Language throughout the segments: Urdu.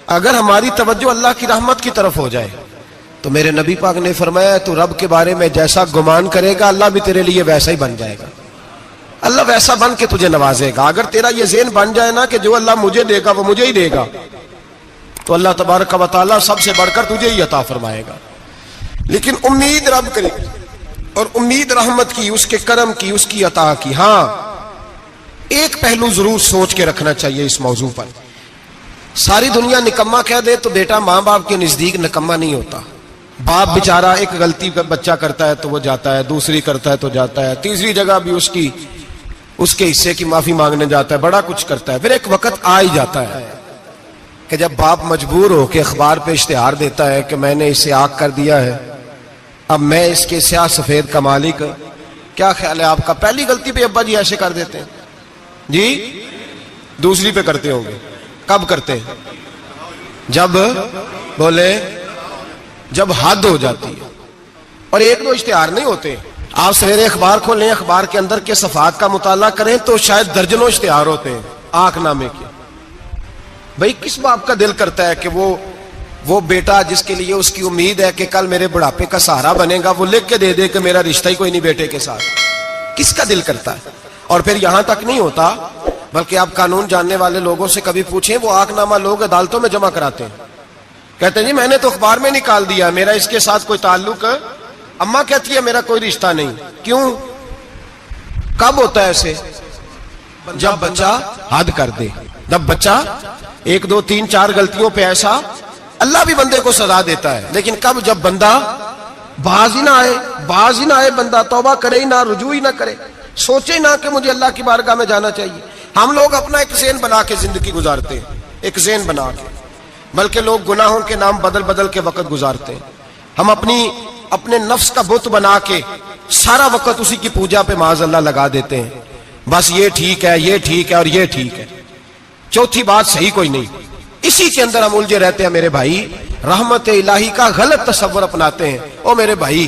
اگر ہماری توجہ اللہ کی رحمت کی طرف ہو جائے تو میرے نبی پاک نے فرمایا تو رب کے بارے میں جیسا گمان کرے گا اللہ بھی تیرے لیے ویسا ہی بن جائے گا. اللہ ویسا بن کے تجھے نوازے گا. اگر تیرا یہ ذہن بن جائے نا کہ جو اللہ مجھے دے گا وہ مجھے ہی دے گا تو اللہ تبارک و تعالیٰ سب سے بڑھ کر تجھے ہی عطا فرمائے گا. لیکن امید رب کرے اور امید رحمت کی، اس کے کرم کی، اس کی عطا کی. ہاں ایک پہلو ضرور سوچ کے رکھنا چاہیے اس موضوع پر. ساری دنیا نکما کہہ دے تو بیٹا ماں باپ کے نزدیک نکما نہیں ہوتا. باپ بیچارہ ایک غلطی بچہ کرتا ہے تو وہ جاتا ہے، دوسری کرتا ہے تو جاتا ہے، تیسری جگہ بھی اس کے حصے کی معافی مانگنے جاتا ہے، بڑا کچھ کرتا ہے. پھر ایک وقت آ ہی جاتا ہے کہ جب باپ مجبور ہو کے اخبار پہ اشتہار دیتا ہے کہ میں نے اسے آگ کر دیا ہے، اب میں اس کے سیاہ سفید کا مالک. کیا خیال ہے آپ کا؟ پہلی غلطی پہ ابا جی ایسے کر دیتے ہیں جی، دوسری پہ کرتے ہوں گے. کب کرتے ہیں؟ جب بولے جب حد ہو جاتی ہے. اور ایک دو اشتہار نہیں ہوتے. آپ سویرے اخبار کھولیں، اخبار کے اندر کے صفحات کا مطالعہ کریں تو شاید درجنوں اشتہار ہوتے ہیں آنکھ نامے کے. بھئی کس باپ کا دل کرتا ہے کہ وہ بیٹا جس کے لیے اس کی امید ہے کہ کل میرے بڑھاپے کا سہارا بنے گا وہ لکھ کے دے دے کہ میرا رشتہ ہی کوئی نہیں بیٹے کے ساتھ؟ کس کا دل کرتا ہے؟ اور پھر یہاں تک نہیں ہوتا بلکہ آپ قانون جاننے والے لوگوں سے کبھی پوچھیں، وہ آنکھ نامہ لوگ عدالتوں میں جمع کراتے ہیں، کہتے ہیں جی میں نے تو اخبار میں نکال دیا، میرا اس کے ساتھ کوئی تعلق، اماں کہتی ہے میرا کوئی رشتہ نہیں. کیوں؟ کب ہوتا ہے ایسے؟ جب بچہ حد کر دے. جب بچہ 1 2 3 4 غلطیوں پہ ایسا، اللہ بھی بندے کو سزا دیتا ہے، لیکن کب؟ جب بندہ باز ہی نہ آئے بندہ توبہ کرے ہی نہ، رجوع ہی نہ کرے، سوچے نہ کہ مجھے اللہ کی بارگاہ میں جانا چاہیے. ہم لوگ اپنا ایک ذہن بنا کے زندگی گزارتے ہیں، ایک ذہن بنا کے، بلکہ لوگ گناہوں کے نام بدل کے وقت گزارتے ہیں. ہم اپنے نفس کا بت بنا کے سارا وقت اسی کی پوجا پہ معاذ اللہ لگا دیتے ہیں. بس یہ ٹھیک ہے، یہ ٹھیک ہے اور یہ ٹھیک ہے، چوتھی بات صحیح کوئی نہیں. اسی کے اندر ہم الجھے رہتے ہیں میرے بھائی. رحمت الہی کا غلط تصور اپناتے ہیں. او میرے بھائی،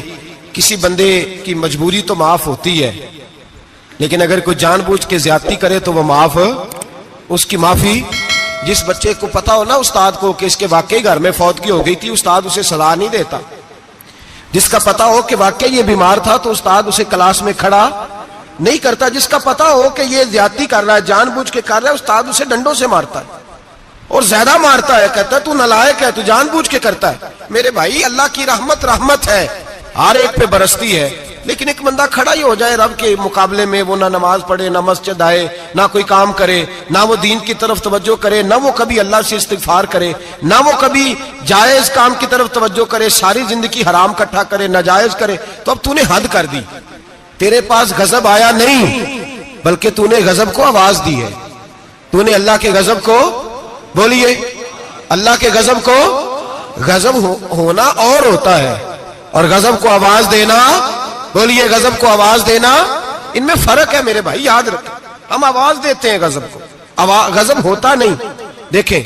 کسی بندے کی مجبوری تو معاف ہوتی ہے، لیکن اگر کوئی جان بوجھ کے زیادتی کرے تو وہ معاف، اس کی معافی. جس بچے کو پتا ہو نا استاد کو کہ اس کے واقعی گھر میں فوتگی ہو گئی تھی، استاد اسے سزا نہیں دیتا. جس کا پتا ہو کہ واقعی یہ بیمار تھا تو استاد اسے کلاس میں کھڑا نہیں کرتا. جس کا پتا ہو کہ یہ زیادتی کر رہا ہے، جان بوجھ کے کر رہا ہے، استاد اسے ڈنڈوں سے مارتا ہے اور زیادہ مارتا ہے، کہتا ہے تو نالائق ہے، تو جان بوجھ کے کرتا ہے. میرے بھائی اللہ کی رحمت ہے، ہر ایک پہ برستی ہے، لیکن ایک بندہ کھڑا ہی ہو جائے رب کے مقابلے میں، وہ نہ نماز پڑھے، نہ مسجد آئے، نہ کوئی کام کرے، نہ وہ دین کی طرف توجہ کرے، نہ وہ کبھی اللہ سے استغفار کرے، نہ وہ کبھی جائز کام کی طرف توجہ کرے، ساری زندگی حرام کٹھا کرے، ناجائز کرے، تو اب تو نے حد کر دی. تیرے پاس غضب آیا نہیں بلکہ تو نے غضب کو آواز دی ہے. تو نے اللہ کے غضب کو، بولیے اللہ کے غضب کو، غضب ہونا اور ہوتا ہے اور غضب کو آواز دینا، بولیے غضب کو آواز دینا، ان میں فرق ہے میرے بھائی، یاد رکھیں. ہم آواز دیتے ہیں غضب کو، غضب ہوتا نہیں. دیکھیں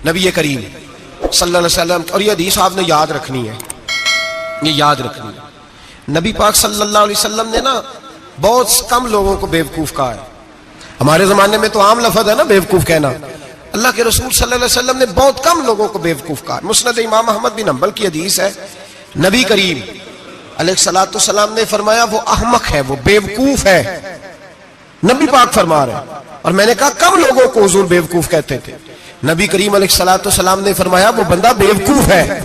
نبی کریم صلی اللہ علیہ وسلم، اور یہ حدیث آپ نے یاد رکھنی ہے، یہ یاد رکھنی ہے. نبی پاک صلی اللہ علیہ وسلم نے نا بہت کم لوگوں کو بیوقوف کہا ہے. ہمارے زمانے میں تو عام لفظ ہے نا بیوقوف کہنا. اللہ کے رسول صلی اللہ علیہ وسلم نے بہت کم لوگوں کو بیوقوف کہا. مسند امام احمد بن حنبل کی حدیث ہے، نبی کریم علیہ الصلوۃ والسلام نے فرمایا وہ احمق ہے، وہ بیوقوف ہے. نبی پاک فرما رہے ہیں. اور میں نے کہا کم لوگوں کو حضور بیوقوف کہتے تھے. نبی کریم علیہ الصلوۃ والسلام نے فرمایا وہ بندہ بیوقوف ہے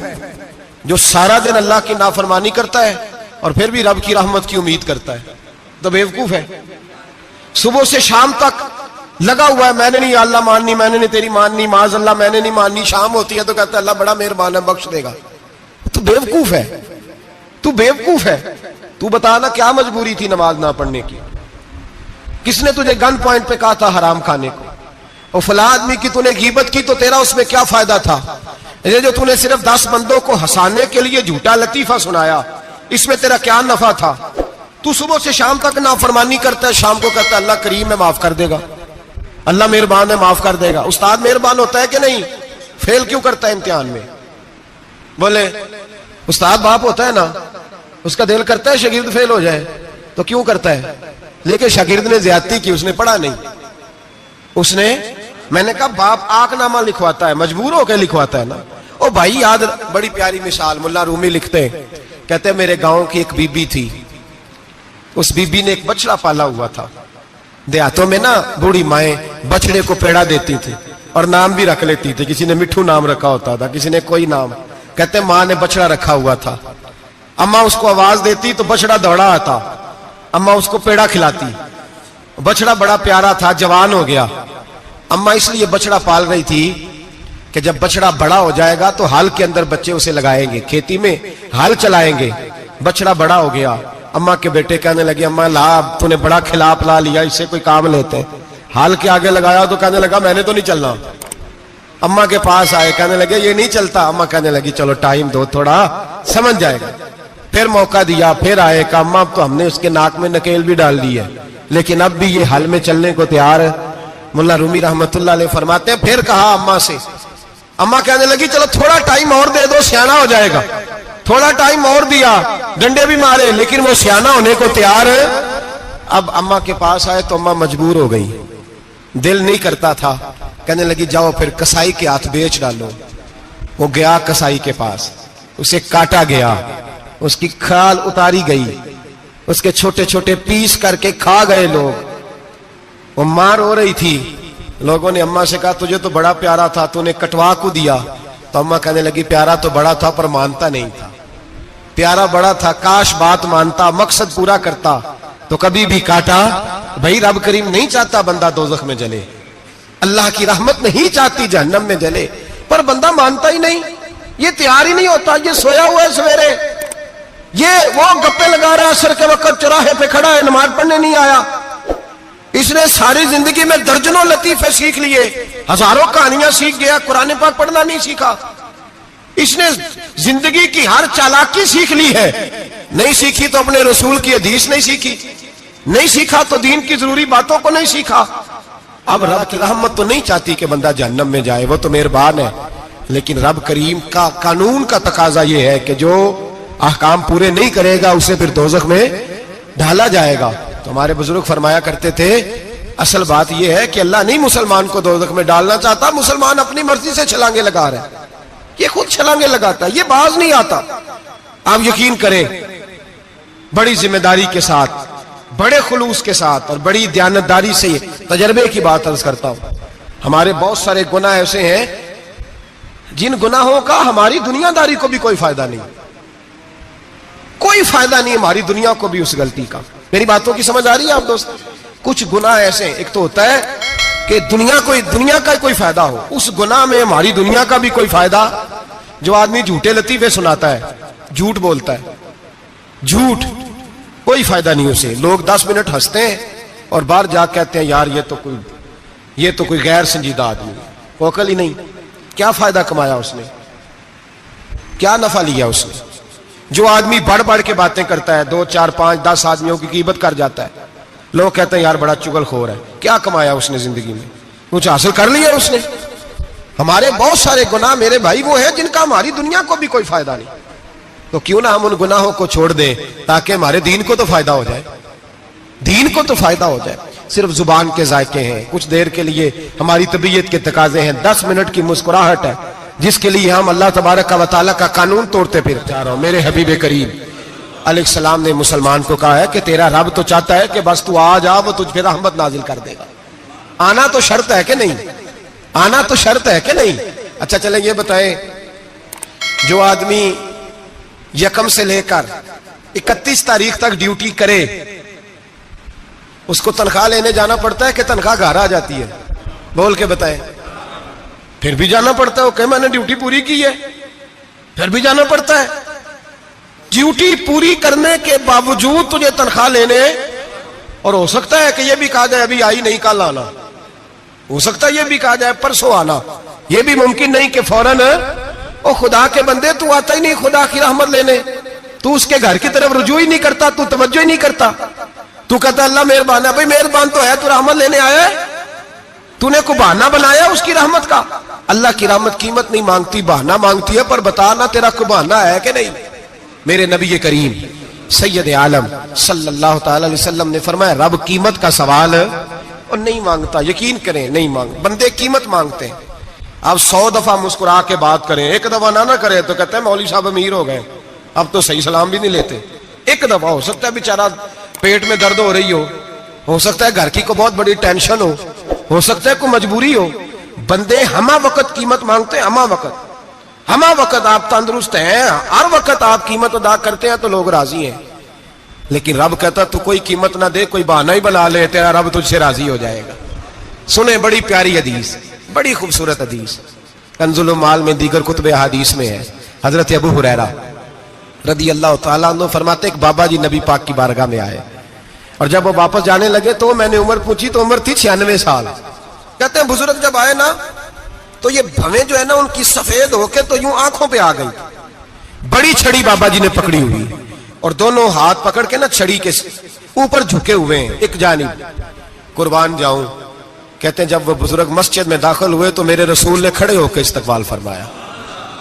جو سارا دن اللہ کی نافرمانی کرتا ہے اور پھر بھی رب کی رحمت کی امید کرتا ہے، تو بیوقوف ہے. صبح سے شام تک لگا ہوا ہے، میں نے نہیں اللہ ماننی، میں نے نہیں تیری ماننی، معاذ اللہ میں نے نہیں ماننی. شام ہوتی ہے تو کہتا ہے اللہ بڑا مہربان ہے بخش دے گا. تو بیوقوف ہے، تو بیوقوف ہے. تو بتانا کیا مجبوری تھی نماز نہ پڑھنے کی؟ کس نے تجھے گن پوائنٹ پہ کہا تھا حرام کھانے کو؟ اور فلاں آدمی کی تو نے غیبت کی تو تیرا اس میں کیا فائدہ تھا؟ یہ جو تو نے صرف 10 بندوں کو ہنسانے کے لیے جھوٹا لطیفہ سنایا، اس میں تیرا کیا نفع تھا؟ تو صبح سے شام تک نافرمانی کرتا ہے، شام کو کہتا ہے اللہ کریم ہے معاف کر دے گا، اللہ مہربان ہے معاف کر دے گا. استاد مہربان ہوتا ہے کہ نہیں؟ فیل کیوں کرتا ہے امتحان میں؟ بولے استاد باپ ہوتا ہے نا، اس کا دل کرتا ہے شاگرد فیل ہو جائے، تو کیوں کرتا ہے؟ لیکن شاگرد نے زیادتی کی، اس نے پڑھا نہیں، اس نے میں نے کہا باپ آنکھ نامہ لکھواتا ہے مجبور ہو کے لکھواتا ہے نا. او بھائی یاد, بڑی پیاری مثال ملا رومی لکھتے ہیں, کہتے ہیں میرے گاؤں کی ایک بی بی تھی, اس بی بی نے ایک بچڑا پالا ہوا تھا. دیہاتوں میں نا بوڑھی مائیں بچڑے کو پیڑا دیتی تھی اور نام بھی رکھ لیتی تھی, کسی نے مٹھو نام رکھا ہوتا تھا, کسی نے کوئی نام. کہتے ہیں ماں نے بچڑا رکھا ہوا تھا, اماں اس کو آواز دیتی تو بچڑا دوڑا آتا, اماں اس کو پیڑا کھلاتی. بچڑا بڑا پیارا تھا, جوان ہو گیا. اماں اس لیے بچڑا پال رہی تھی کہ جب بچڑا بڑا ہو جائے گا تو ہل کے اندر بچے اسے لگائیں گے, کھیتی میں ہل چلائیں گے. بچڑا بڑا ہو گیا, اماں کے بیٹے کہنے لگے اماں لا تو نے بڑا کھلا پلا لیا, اس سے کوئی کام لیتے ہیں. ہل کے آگے لگایا تو کہنے لگا میں نے تو نہیں چلنا. اماں کے پاس آئے, کہنے لگے یہ نہیں چلتا. اماں کہنے لگی چلو ٹائم دو تھوڑا سمجھ جائے گا. پھر موقع دیا, پھر آئے, کہا اماں تو ہم نے اس کے ناک میں نکیل بھی ڈال دی ہے لیکن اب بھی یہ ہل میں چلنے کو تیار ہے. ملا رومی رحمت اللہ علیہ فرماتے ہیں پھر کہا اماں سے, اماں کہنے لگی چلو تھوڑا ٹائم اور دے دو سیانا ہو جائے گا. تھوڑا ٹائم اور دیا, ڈنڈے بھی مارے لیکن وہ سیانا ہونے کو تیار ہے. اب اماں کے پاس آئے تو اماں مجبور ہو گئی, دل نہیں کرتا تھا. کہنے لگی جاؤ پھر کسائی کے ہاتھ بیچ ڈالو. وہ گیا کسائی کے پاس, اسے کاٹا گیا, اس کی کھال اتاری گئی, اس کے چھوٹے چھوٹے پیس کر کے کھا گئے لوگ. وہ ماں رو رہی تھی. لوگوں نے اماں سے کہا تجھے تو بڑا پیارا تھا, تو نے کٹوا کو دیا. تو اماں کہنے لگی پیارا تو بڑا تھا پر مانتا نہیں تھا. پیارا بڑا تھا, کاش بات مانتا, مقصد پورا کرتا تو کبھی بھی کاٹا. بھائی رب کریم نہیں چاہتا بندہ دوزخ میں جلے, اللہ کی رحمت نہیں چاہتی جہنم میں جلے, پر بندہ مانتا ہی نہیں, یہ تیار ہی نہیں ہوتا. یہ سویا ہوا ہے سویرے, یہ وہ گپے لگا رہا ہے عصر کے وقت چوراہے پہ کھڑا ہے, نماز پڑھنے نہیں آیا. اس نے ساری زندگی میں درجنوں لطیفے سیکھ لیے, ہزاروں کہانیاں سیکھ گیا, قرآن پاک پڑھنا نہیں سیکھا. اس نے زندگی کی ہر چالاکی سیکھ لی ہے, نہیں سیکھی تو اپنے رسول کی حدیث نہیں سیکھی, نہیں سیکھا تو دین کی ضروری باتوں کو نہیں سیکھا. اب رب کی رحمت تو نہیں چاہتی کہ بندہ جہنم میں جائے, وہ تو مہربان ہے, لیکن رب کریم کا قانون کا تقاضا یہ ہے کہ جو احکام پورے نہیں کرے گا اسے پھر دوزخ میں ڈالا جائے گا. تو ہمارے بزرگ فرمایا کرتے تھے اصل بات یہ ہے کہ اللہ نہیں مسلمان کو دوزخ میں ڈالنا چاہتا, مسلمان اپنی مرضی سے چھلانگے لگا رہا ہے, یہ خود چھلانگے لگاتا ہے, یہ باز نہیں آتا. آپ یقین کریں بڑی ذمہ داری کے ساتھ, بڑے خلوص کے ساتھ اور بڑی دیانتداری سے تجربے کی بات عرض کرتا ہوں, ہمارے بہت سارے گناہ ایسے ہیں جن گناہوں کا ہماری دنیا داری کو بھی کوئی فائدہ نہیں, کوئی فائدہ نہیں ہماری دنیا کو بھی اس غلطی کا. میری باتوں کی سمجھ آ رہی ہے آپ دوست؟ کچھ گناہ ایسے ہیں, ایک تو ہوتا ہے کہ دنیا کا کوئی فائدہ ہو, اس گناہ میں ہماری دنیا کا بھی کوئی فائدہ. جو آدمی جھوٹے لطیفے سناتا ہے, جھوٹ بولتا ہے, جھوٹ کوئی فائدہ نہیں اسے, لوگ 10 منٹ ہنستے ہیں اور باہر جا کہتے ہیں یار یہ تو کوئی غیر سنجیدہ آدمی, کو عقل ہی نہیں. کیا فائدہ کمایا اس نے, کیا نفع لیا اس نے؟ جو آدمی بڑھ بڑھ کے باتیں کرتا ہے, 2 4 5 10 آدمیوں کی غیبت کر جاتا ہے, لوگ کہتے ہیں یار بڑا چغل خور ہے. کیا کمایا اس نے زندگی میں, کچھ حاصل کر لیا اس نے؟ ہمارے بہت سارے گناہ میرے بھائی وہ ہیں جن کا ہماری دنیا کو بھی کوئی فائدہ نہیں. تو کیوں نہ ہم ان گناہوں کو چھوڑ دیں تاکہ ہمارے دین کو تو فائدہ ہو جائے, دین کو تو فائدہ ہو جائے. صرف زبان کے ذائقے ہیں, کچھ دیر کے لیے ہماری طبیعت کے تقاضے ہیں, 10 منٹ کی مسکراہٹ ہے جس کے لیے ہم اللہ تبارک و تعالی کا قانون توڑتے پھرتے. جا رہا ہوں, میرے حبیب کریم علیہ السلام نے مسلمان کو کہا ہے کہ تیرا رب تو چاہتا ہے کہ بس تو آ جا, وہ تجھ پہ رحمت نازل کر دے گا. آنا تو شرط ہے کہ نہیں, آنا تو شرط ہے کہ نہیں. اچھا چلیں یہ بتائیں, جو آدمی 1 سے لے کر 31 تاریخ تک ڈیوٹی کرے اس کو تنخواہ لینے جانا پڑتا ہے کہ تنخواہ گھر آ جاتی ہے؟ بول کے بتائیں. پھر بھی جانا پڑتا ہے, وہ کہ میں نے ڈیوٹی پوری کی ہے, پھر بھی جانا پڑتا ہے. ڈیوٹی پوری کرنے کے باوجود تجھے تنخواہ لینے, اور ہو سکتا ہے کہ یہ بھی کہا جائے ابھی آئی نہیں کل آنا, ہو سکتا ہے یہ بھی کہا جائے پرسوں آنا, یہ بھی ممکن نہیں کہ فوراً. او خدا کے بندے, تو آتا ہی نہیں خدا کی رحمت لینے, تو اس کے گھر کی طرف رجوع ہی نہیں کرتا, تو توجہ ہی نہیں کرتا. تو کہتا اللہ مہربان ہے. بھائی مہربان تو ہے, تو رحمت لینے آیا ہے, تو نے کو بہانہ بنایا اس کی رحمت کا. اللہ کی رحمت قیمت نہیں مانگتی, بہانہ مانگتی ہے. پر بتا نا تیرا کو بہانہ ہے کہ نہیں. میرے نبی کریم سید عالم صلی اللہ تعالی علیہ وسلم نے فرمایا رب قیمت کا سوال اور نہیں مانگتا، یقین کریں نہیں مانگ، بندے قیمت مانگتے ہیں. آپ 100 دفعہ مسکرا کے بات کریں، ایک دفعہ نہ کریں تو کہتے ہیں مولوی صاحب امیر ہو گئے، اب تو صحیح سلام بھی نہیں لیتے. ایک دفعہ ہو سکتا ہے بیچارہ پیٹ میں درد ہو رہی ہو سکتا ہے گھر کی کو بہت بڑی ٹینشن ہو سکتا ہے کوئی مجبوری ہو. بندے ہمہ وقت قیمت مانگتے ہیں، ہمہ وقت آپ تندرست ہیں، ہر وقت آپ قیمت ادا کرتے ہیں تو لوگ راضی ہیں. لیکن رب کہتا تو کوئی قیمت نہ دے، کوئی بہانہ ہی بنا لے، تیرا رب تجھ سے راضی ہو جائے گا. سنیں بڑی پیاری حدیث، بڑی خوبصورت حدیث، کنز المال میں دیگر کتب احادیث میں ہے. حضرت ابو ہریرہ رضی اللہ تعالیٰ عنہ فرماتے ایک بابا جی نبی پاک کی بارگاہ میں آئے، اور جب وہ واپس جانے لگے تو میں نے عمر پوچھی تو عمر تھی 96 سال. کہتے ہیں بزرگ جب آئے نا تو یہ بھویں جو ہے نا ان کی سفید ہو کے تو یوں آنکھوں پہ آ گئی. بڑی چھڑی بابا جی نے پکڑی ہوئی اور دونوں ہاتھ پکڑ کے نا چھڑی کے اوپر جھکے ہوئے ہیں ایک جانب. قربان جاؤں، کہتے ہیں جب وہ بزرگ مسجد میں داخل ہوئے تو میرے رسول نے کھڑے ہو کے استقبال فرمایا،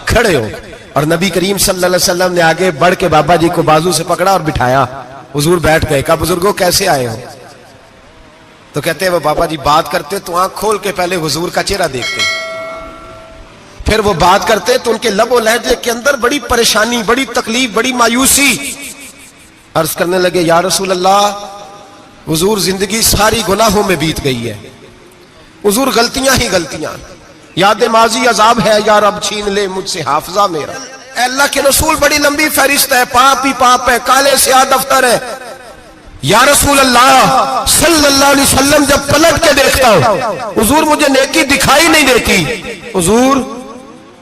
کھڑے ہو. اور نبی کریم صلی اللہ علیہ وسلم نے آگے بڑھ کے بابا جی کو بازو سے پکڑا اور بٹھایا. حضور بیٹھ گئے. کہا بزرگوں کیسے آئے ہو؟ تو کہتے ہیں وہ بابا جی بات کرتے تو آنکھ کھول کے پہلے حضور کا چہرہ دیکھتے، پھر وہ بات کرتے تو ان کے لب و لہجے کے اندر بڑی پریشانی، بڑی تکلیف، بڑی مایوسی. عرض کرنے لگے یا رسول اللہ، حضور زندگی ساری گناہوں میں بیت گئی ہے، حضور غلطیاں ہی غلطیاں، یاد ماضی عذاب ہے، یا رب چھین لے مجھ سے حافظہ میرا. اے اللہ کے رسول بڑی لمبی فہرست ہے، پاپ ہی پاپ ہے، کالے سیاہ دفتر ہے. یا رسول اللہ صلی اللہ علیہ وسلم جب پلٹ کے دیکھتا ہوں حضور مجھے نیکی دکھائی نہیں دیتی. حضور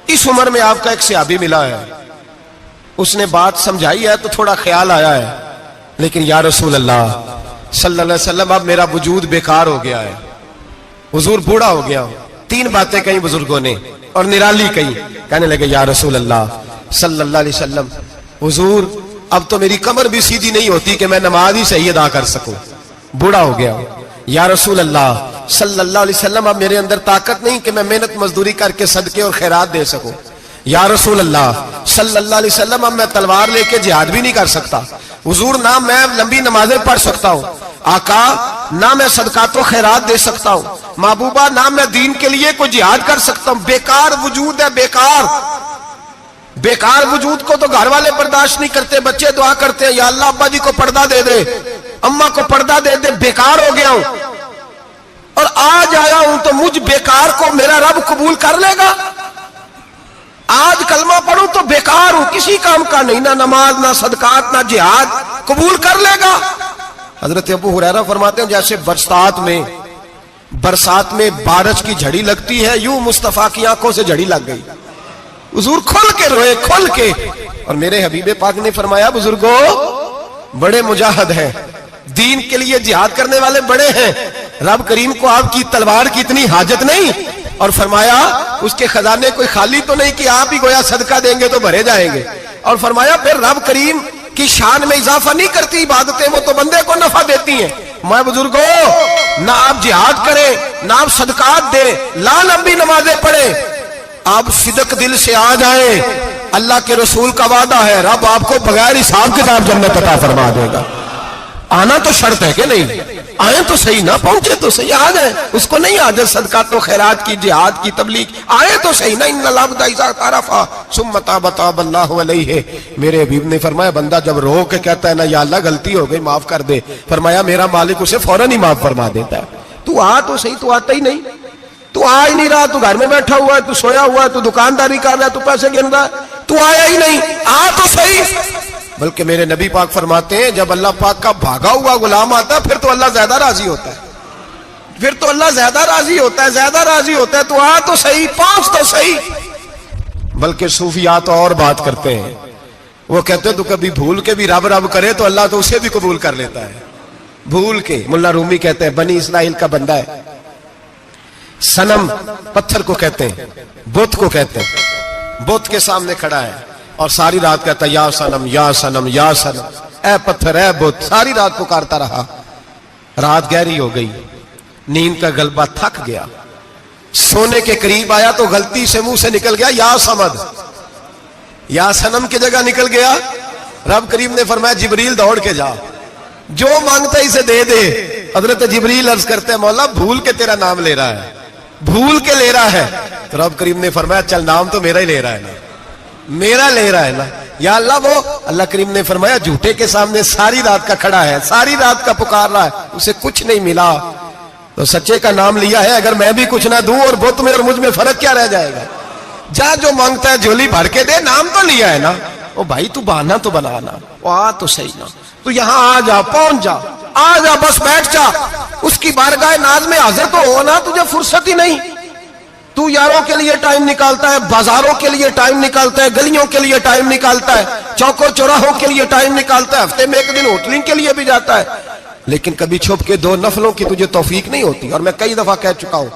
اس عمر میں آپ کا ایک صحابی ملا ہے، اس نے بات سمجھائی ہے تو تھوڑا خیال آیا ہے، لیکن یا رسول اللہ صلی اللہ علیہ وسلم اب میرا وجود بیکار ہو گیا ہے، حضور بوڑھا ہو گیا ہوں. 3 باتیں کہیں بزرگوں نے اور نرالی کہیں. کہنے لگے یا رسول اللہ صلی اللہ علیہ وسلم، حضور اب تو میری کمر بھی سیدھی نہیں ہوتی کہ میں نماز ہی صحیح ادا کر سکوں، بوڑھا ہو گیا ہوں. یا رسول اللہ صلی اللہ علیہ وسلم اب میرے اندر طاقت نہیں کہ میں محنت مزدوری کر کے صدقے اور خیرات دے سکوں. یا رسول اللہ صلی اللہ علیہ وسلم اب میں تلوار لے کے جہاد بھی نہیں کر سکتا. حضور نہ میں لمبی نمازیں پڑھ سکتا ہوں، آقا نہ میں صدقات و خیرات دے سکتا ہوں، محبوبہ نہ میں دین کے لیے کوئی جہاد کر سکتا ہوں. بیکار وجود ہے، بیکار وجود کو تو گھر والے برداشت نہیں کرتے، بچے دعا کرتے ہیں یا اللہ ابا جی کو پردہ دے دے، اماں کو پردہ دے دے. بیکار ہو گیا ہوں اور آج آیا ہوں تو مجھ بیکار کو میرا رب قبول کر لے گا؟ آج کلمہ پڑھوں تو بیکار ہوں، کسی کام کا نہیں، نہ نماز نہ صدقات نہ جہاد، قبول کر لے گا؟ حضرت ابو ہریرہ فرماتے ہیں جیسے برسات میں بارش کی جھڑی لگتی ہے، یوں مصطفیٰ کی آنکھوں سے جھڑی لگ گئی. حضور کھل کے روئے، کھل کے. اور میرے حبیب پاک نے فرمایا بزرگوں بڑے مجاہد ہیں، دین کے لیے جہاد کرنے والے بڑے ہیں، رب کریم کو آپ کی تلوار کی اتنی حاجت نہیں. اور فرمایا اس کے خزانے کوئی خالی تو نہیں کہ آپ ہی گویا صدقہ دیں گے تو بھرے جائیں گے. اور فرمایا پھر رب کریم کی شان میں اضافہ نہیں کرتی عبادتیں، وہ تو بندے کو نفع دیتی ہیں. میں بزرگوں نہ آپ جہاد کریں نہ آپ صدقات دیں، لا لمبی نمازیں پڑھیں، آپ صدق دل سے آ جائیں، اللہ کے رسول کا وعدہ ہے رب آپ کو بغیر حساب کتاب جنت عطا فرما دے گا. آنا تو شرط ہے کہ نہیں؟ آئیں تو صحیح، نہ پہنچے تو صحیح، آ جائیں. اس کو نہیں آجت صدقات و خیرات کی، جہاد کی، تبلیغ، آئے تو صحیح نا. ان العبد اذا تعرف ثم تاب تاب اللہ علیہ. میرے حبیب نے فرمایا بندہ جب رو کے کہتا ہے نا یا اللہ غلطی ہو گئی معاف کر دے، فرمایا میرا مالک اسے فوراً ہی معاف فرما دیتا ہے. تو آ تو صحیح، تو آتا ہی نہیں، تو آ ہی نہیں رہا، تو گھر میں بیٹھا ہوا ہے، تو سویا ہوا ہے، تو دکانداری کر رہا ہے، تو پیسے گن رہا ہے، تو آیا ہی نہیں. آ تو صحیح. بلکہ میرے نبی پاک فرماتے ہیں جب اللہ پاک کا بھاگا ہوا غلام آتا ہے پھر تو اللہ زیادہ راضی ہوتا ہے، پھر تو اللہ زیادہ راضی ہوتا ہے، زیادہ راضی ہوتا ہے. تو آ تو صحیح، پہنچ تو صحیح. بلکہ صوفیات اور بات کرتے ہیں، وہ کہتے ہیں تو کبھی بھول کے بھی رب رب کرے تو اللہ تو اسے بھی قبول کر لیتا ہے. بھول کے. ملا رومی کہتے ہیں بنی اسرائیل کا بندہ ہے، صنم پتھر کو کہتے ہیں، بت کو کہتے ہیں، بت کے سامنے کھڑا ہے اور ساری رات کہتا ہے یا صنم یا صنم یا صنم، اے پتھر اے بت. ساری رات پکارتا رہا. رات گہری ہو گئی، نیند کا غلبہ تھک گیا، سونے کے قریب آیا تو غلطی سے منہ سے نکل گیا یا صمد. یا صنم کی جگہ نکل گیا. رب کریم نے فرمایا جبریل دوڑ کے جا، جو مانگتا ہے اسے دے دے. حضرت جبریل عرض کرتے ہیں مولا بھول کے تیرا نام لے رہا ہے, بھول کے لے رہا ہے. تو رب کریم نے فرمایا چل نام تو میرا ہی لے رہا ہے نا, میرا لے رہا ہے نا. یا اللہ وہ اللہ کریم نے فرمایا جھوٹے کے سامنے ساری رات کا کھڑا ہے, ساری رات کا پکار رہا ہے, اسے کچھ نہیں ملا, تو سچے کا نام لیا ہے. اگر میں بھی کچھ نہ دوں اور بت میں اور مجھ میں فرق کیا رہ جائے گا. جا جو مانگتا ہے جھولی بھر کے دے, نام تو لیا ہے نا. او بھائی تو بہانا تو بنانا, آ تو صحیح نا, تو یہاں آ جا, پہنچ جا, آ جا, بس بیٹھ جا. اس کی بارگاہ ناز میں حاضر تو ہونا, تجھے فرصت ہی نہیں. تو یاروں کے لیے ٹائم نکالتا ہے, بازاروں کے لیے ٹائم نکالتا ہے, گلیوں کے لیے ٹائم نکالتا ہے, چوکوں چوراہوں کے لیے ٹائم نکالتا ہے, ہفتے میں ایک دن ہوٹلنگ کے لیے بھی جاتا ہے. لیکن کبھی چھپ کے 2 نفلوں کی تجھے توفیق نہیں ہوتی. اور میں کئی دفعہ کہہ چکا ہوں,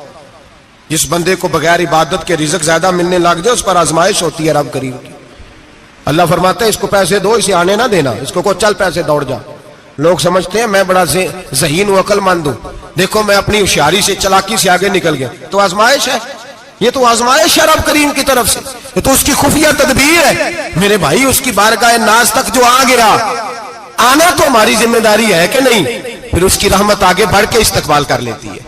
جس بندے کو بغیر عبادت کے رزق زیادہ ملنے لگ جائے اس پر آزمائش ہوتی ہے رب کریم کی. اللہ فرماتا ہے اس کو پیسے دو, اسے آنے نہ دینا, اس کو چل پیسے دوڑ جا. لوگ سمجھتے ہیں میں بڑا ذہین و عقل مند ہوں, دیکھو میں اپنی ہوشیاری سے, چلاکی سے آگے نکل گیا. تو آزمائش ہے, یہ تو آزمائش ہے رب کریم کی طرف سے, یہ تو اس کی خفیہ تدبیر ہے. میرے بھائی اس کی بارگاہ ناز تک جو آ گیا, آنا تو ہماری ذمہ داری ہے کہ نہیں. پھر اس کی رحمت آگے بڑھ کے استقبال کر لیتی ہے,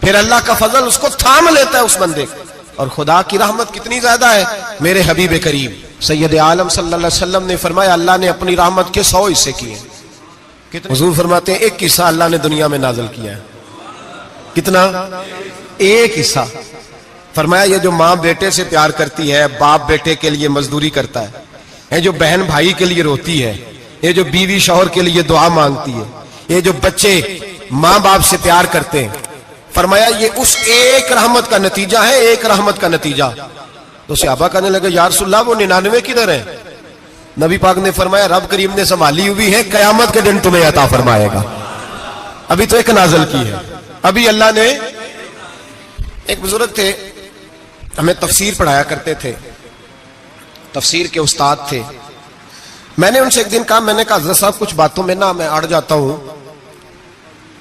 پھر اللہ کا فضل اس کو تھام لیتا ہے اس بندے کو. اور خدا کی رحمت کتنی زیادہ ہے. میرے حبیب کریم سید عالم صلی اللہ علیہ وسلم نے فرمایا اللہ نے اپنی رحمت کے 100 حصے کیے. حضور فرماتے ہیں ایک حصہ اللہ نے دنیا میں نازل کیا ہے. کتنا؟ ایک حصہ. فرمایا یہ جو ماں بیٹے سے پیار کرتی ہے, باپ بیٹے کے لیے مزدوری کرتا ہے, یہ جو بہن بھائی کے لیے روتی ہے, یہ جو بیوی شوہر کے لیے دعا مانگتی ہے, یہ جو بچے ماں باپ سے پیار کرتے ہیں, فرمایا یہ اس ایک رحمت کا نتیجہ ہے, ایک رحمت کا نتیجہ. تو صحابہ کہنے لگے یا رسول اللہ وہ 99 کدھر ہیں؟ نبی پاک نے فرمایا رب کریم نے سنبھالی ہوئی ہے, قیامت کے دن تمہیں عطا فرمائے گا. ابھی تو ایک نازل کی ہے, ابھی اللہ نے. ایک بزرگ تھے ہمیں تفسیر پڑھایا کرتے تھے, تفسیر کے استاد تھے. میں نے ان سے ایک دن کہا, میں نے کہا حضرت صاحب کچھ باتوں میں نا میں اڑ جاتا ہوں,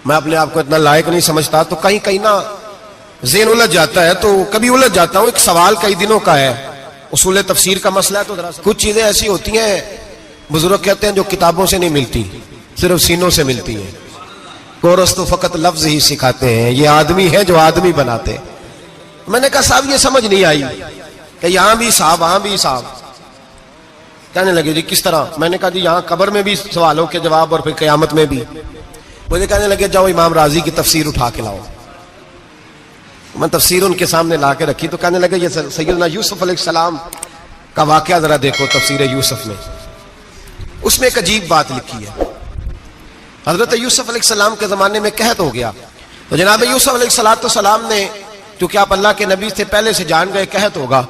میں اپنے آپ کو اتنا لائق نہیں سمجھتا, تو کہیں کہیں نا ذہن الجھ جاتا ہے, تو کبھی الجھ جاتا ہوں. ایک سوال کئی دنوں کا ہے, اصول تفسیر کا مسئلہ ہے, تو کچھ چیزیں ایسی ہوتی ہیں بزرگ کہتے ہیں جو کتابوں سے نہیں ملتی, صرف سینوں سے ملتی ہیں. کورس تو فقط لفظ ہی سکھاتے ہیں, یہ آدمی ہے جو آدمی بناتے ہیں. میں نے کہا صاحب یہ سمجھ نہیں آئی کہ یہاں بھی صاحب وہاں بھی صاحب. کہنے لگے جی کس طرح؟ میں نے کہا جی یہاں قبر میں بھی سوالوں کے جواب اور پھر قیامت میں بھی. مجھے کہنے لگے جاؤ امام راضی کی تفسیر اٹھا کے لاؤ. میں تفسیر ان کے سامنے لا کے رکھی, تو کہنے لگے یہ سیدنا یوسف علیہ السلام کا واقعہ ذرا دیکھو تفسیر یوسف میں. اس میں ایک عجیب بات لکھی ہے. حضرت یوسف علیہ السلام کے زمانے میں قحط ہو گیا, تو جناب یوسف علیہ السلام نے, کیونکہ آپ اللہ کے نبی سے پہلے سے جان گئے قحط ہوگا,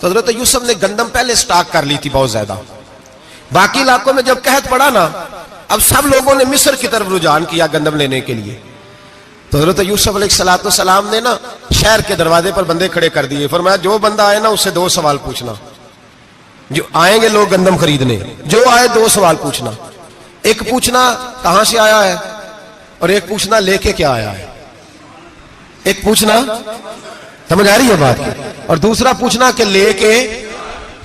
تو حضرت یوسف نے گندم پہلے سٹاک کر لی تھی بہت زیادہ. باقی علاقوں میں جب قحط پڑا نا, اب سب لوگوں نے مصر کی طرف رجحان کیا گندم لینے کے لیے. تو حضرت یوسف علیہ السلام نے نا شہر کے دروازے پر بندے کھڑے کر دیے. فرمایا جو بندہ آئے نا اس سے 2 سوال پوچھنا. جو آئیں گے لوگ گندم خریدنے, جو آئے 2 سوال پوچھنا. ایک پوچھنا کہاں سے آیا ہے, اور ایک پوچھنا لے کے کیا آیا ہے. ایک پوچھنا, سمجھ آ رہی ہے بات, اور دوسرا پوچھنا کہ لے کے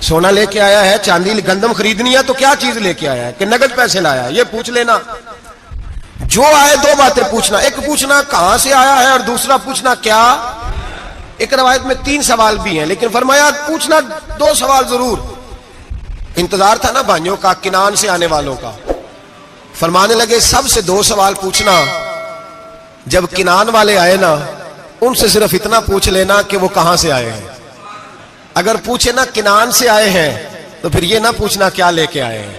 سونا لے کے آیا ہے, چاندی گندم خریدنی ہے تو کیا چیز لے کے آیا ہے, کہ نقد پیسے لایا ہے, یہ پوچھ لینا. جو آئے 2 باتیں پوچھنا. ایک پوچھنا کہاں سے آیا ہے, اور دوسرا پوچھنا کیا. ایک روایت میں 3 سوال بھی ہیں, لیکن فرمایا پوچھنا 2 سوال ضرور. انتظار تھا نا بھائیوں کا کنان سے آنے والوں کا. فرمانے لگے سب سے 2 سوال پوچھنا. جب کنان والے آئے نا ان سے صرف اتنا پوچھ لینا کہ وہ کہاں سے آئے ہیں. اگر پوچھے نا کنان سے آئے ہیں تو پھر یہ نہ پوچھنا کیا لے کے آئے ہیں,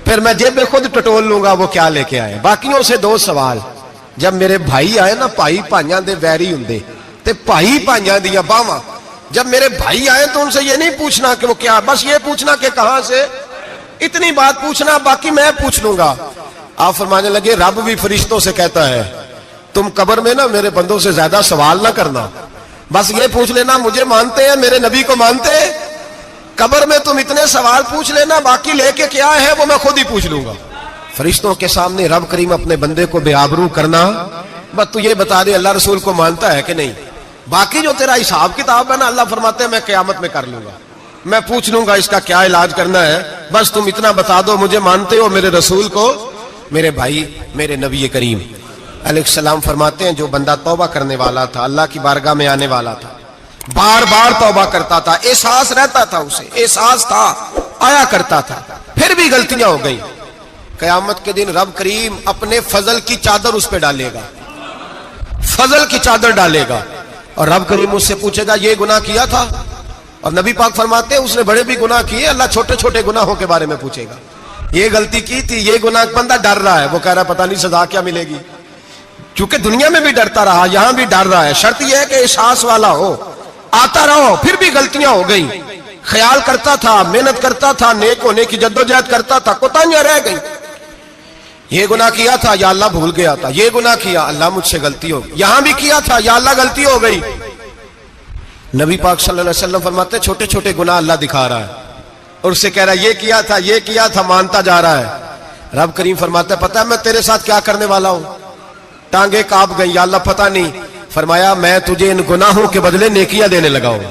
پھر میں جیب میں خود ٹٹول لوں گا وہ کیا لے کے آئے. باقیوں سے 2 سوال. جب میرے بھائی آئے نا, بھائی بھائیاں دے ویری ہوندے تے بھائی بھائیاں دیاں باواں, جب میرے بھائی آئے تو ان سے یہ نہیں پوچھنا کہ وہ کیا, بس یہ پوچھنا کہ کہاں سے. اتنی بات پوچھنا, باقی میں پوچھ لوں گا. آپ فرمانے لگے رب بھی فرشتوں سے کہتا ہے تم قبر میں نا میرے بندوں سے زیادہ سوال نہ کرنا, بس یہ پوچھ لینا مجھے مانتے ہیں, میرے نبی کو مانتے ہیں. قبر میں تم اتنے سوال پوچھ لینا, باقی لے کے کیا ہے وہ میں خود ہی پوچھ لوں گا. فرشتوں کے سامنے رب کریم اپنے بندے کو بے آبرو کرنا, بس تو یہ بتا دے اللہ رسول کو مانتا ہے کہ نہیں. باقی جو تیرا حساب کتاب ہے نا, اللہ فرماتے ہیں میں قیامت میں کر لوں گا, میں پوچھ لوں گا اس کا کیا علاج کرنا ہے. بس تم اتنا بتا دو مجھے مانتے ہو, میرے رسول کو میرے بھائی، میرے نبی کریم علیہ السلام فرماتے ہیں جو بندہ توبہ کرنے والا تھا، اللہ کی بارگاہ میں آنے والا تھا، بار بار توبہ کرتا تھا، احساس رہتا تھا، اسے احساس تھا، آیا کرتا تھا، پھر بھی غلطیاں ہو گئی، قیامت کے دن رب کریم اپنے فضل کی چادر اس پہ ڈالے گا، فضل کی چادر ڈالے گا، اور رب کریم اس سے پوچھے گا یہ گناہ کیا تھا؟ اور نبی پاک فرماتے ہیں اس نے بڑے بھی گناہ کیے، اللہ چھوٹے چھوٹے گناہوں کے بارے میں پوچھے گا، یہ غلطی کی تھی، یہ گناہ، بندہ ڈر رہا ہے، وہ کہہ رہا ہے پتہ نہیں سزا کیا ملے گی، کیونکہ دنیا میں بھی ڈرتا رہا، یہاں بھی ڈر رہا ہے، شرط یہ ہے کہ احساس والا ہو، آتا رہو، پھر بھی غلطیاں ہو گئی، خیال کرتا تھا، محنت کرتا تھا، نیک ہونے کی جدوجہد کرتا تھا، کوتاہیاں رہ گئی، یہ گناہ کیا تھا یا اللہ بھول گیا تھا، یہ گناہ کیا اللہ مجھ سے غلطی ہو گئی، یہاں بھی کیا تھا یا اللہ غلطی ہو گئی، نبی پاک صلی اللہ علیہ وسلم فرماتے ہیں چھوٹے چھوٹے گناہ اللہ دکھا رہا ہے اور اس سے کہہ رہا ہے یہ کیا تھا مانتا جا رہا ہے، رب کریم فرماتا ہے پتہ ہے میں تیرے ساتھ کیا کرنے والا ہوں، ٹانگیں کانپ گئی، یا اللہ پتہ نہیں، فرمایا میں تجھے ان گناہوں کے بدلے نیکیاں دینے لگا ہوں،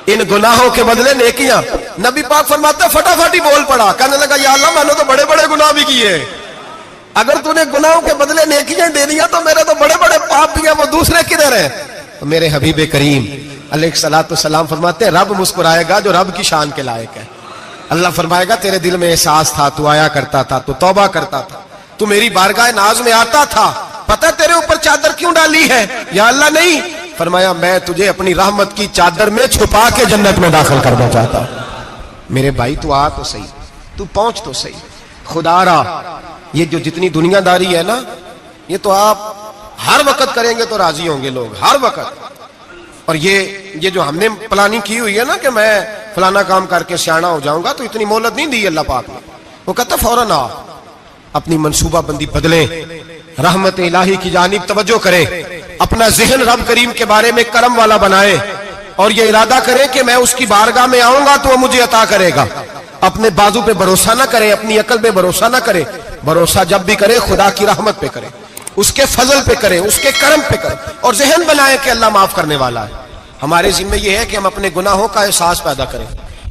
ان گناہوں کے بدلے نیکیاں، نبی پاک فرماتا ہے فٹافٹ ہی بول پڑا، کہنے لگا یا اللہ میں نے تو بڑے بڑے گناہ بھی کیے، اگر تو نے گناہوں کے بدلے نیکیاں دے دیا تو میرے تو بڑے بڑے پاپ بھی ہیں، وہ دوسرے کدھر ہیں؟ تو میرے حبیب کریم علیہ السلام فرماتے ہیں رب مسکرائے گا جو رب کی شان کے لائق ہے، اللہ فرمائے گا تیرے دل میں احساس تھا، تو آیا کرتا تھا، تو توبہ کرتا تھا، تو میری بارگاہ ناز میں آتا تھا، پتہ تیرے اوپر چادر کیوں ڈالی ہے؟ یا اللہ نہیں، فرمایا میں تجھے اپنی رحمت کی چادر میں چھپا کے جنت میں داخل کرنا چاہتا ہوں، میرے بھائی تو آ تو صحیح، تو پہنچ تو صحیح، خدا را یہ جو جتنی دنیا داری ہے نا، یہ تو آپ ہر وقت کریں گے تو راضی ہوں گے لوگ، ہر وقت، اور یہ جو ہم نے پلاننگ کی ہوئی ہے نا کہ میں فلانا کام کر کے سیانا ہو جاؤں گا، تو اتنی مہلت نہیں دی اللہ پاک نے، وہ کہتا فوراً آ، اپنی منصوبہ بندی بدلیں، رحمت الہی کی جانب توجہ کریں، اپنا ذہن رب کریم کے بارے میں کرم والا بنائیں، اور یہ ارادہ کریں کہ میں اس کی بارگاہ میں آؤں گا تو وہ مجھے عطا کرے گا، اپنے بازو پہ بھروسہ نہ کریں، اپنی عقل پہ بھروسہ نہ کریں، بھروسہ جب بھی کریں خدا کی رحمت پہ کریں، اس کے فضل پہ کریں، اس کے کرم پہ کریں، اور ذہن بنائیں کہ اللہ معاف کرنے والا ہے۔ ہمارے ذمہ یہ ہے کہ ہم اپنے گناہوں کا احساس پیدا کریں،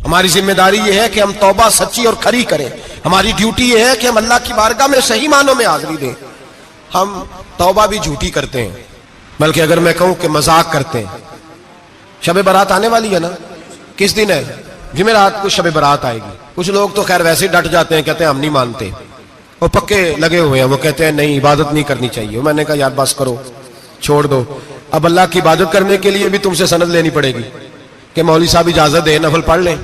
ہماری ذمہ داری یہ ہے کہ ہم توبہ سچی اور کھری کریں، ہماری ڈیوٹی یہ ہے کہ ہم اللہ کی بارگاہ میں صحیح معنوں میں حاضری دیں۔ ہم توبہ بھی جھوٹی کرتے ہیں، بلکہ اگر میں کہوں کہ مذاق کرتے ہیں۔ شب برات آنے والی ہے نا، کس دن ہے؟ جمعرات کو شب برات آئے گی۔ کچھ لوگ تو خیر ویسے ڈٹ جاتے ہیں، کہتے ہیں ہم نہیں مانتے، وہ پکے لگے ہوئے ہیں، وہ کہتے ہیں نہیں عبادت نہیں کرنی چاہیے۔ میں نے کہا یار بس کرو، چھوڑ دو، اب اللہ کی عبادت کرنے کے لیے بھی تم سے سند لینی پڑے گی کہ مولوی صاحب اجازت دے، نفل پڑھ لیں،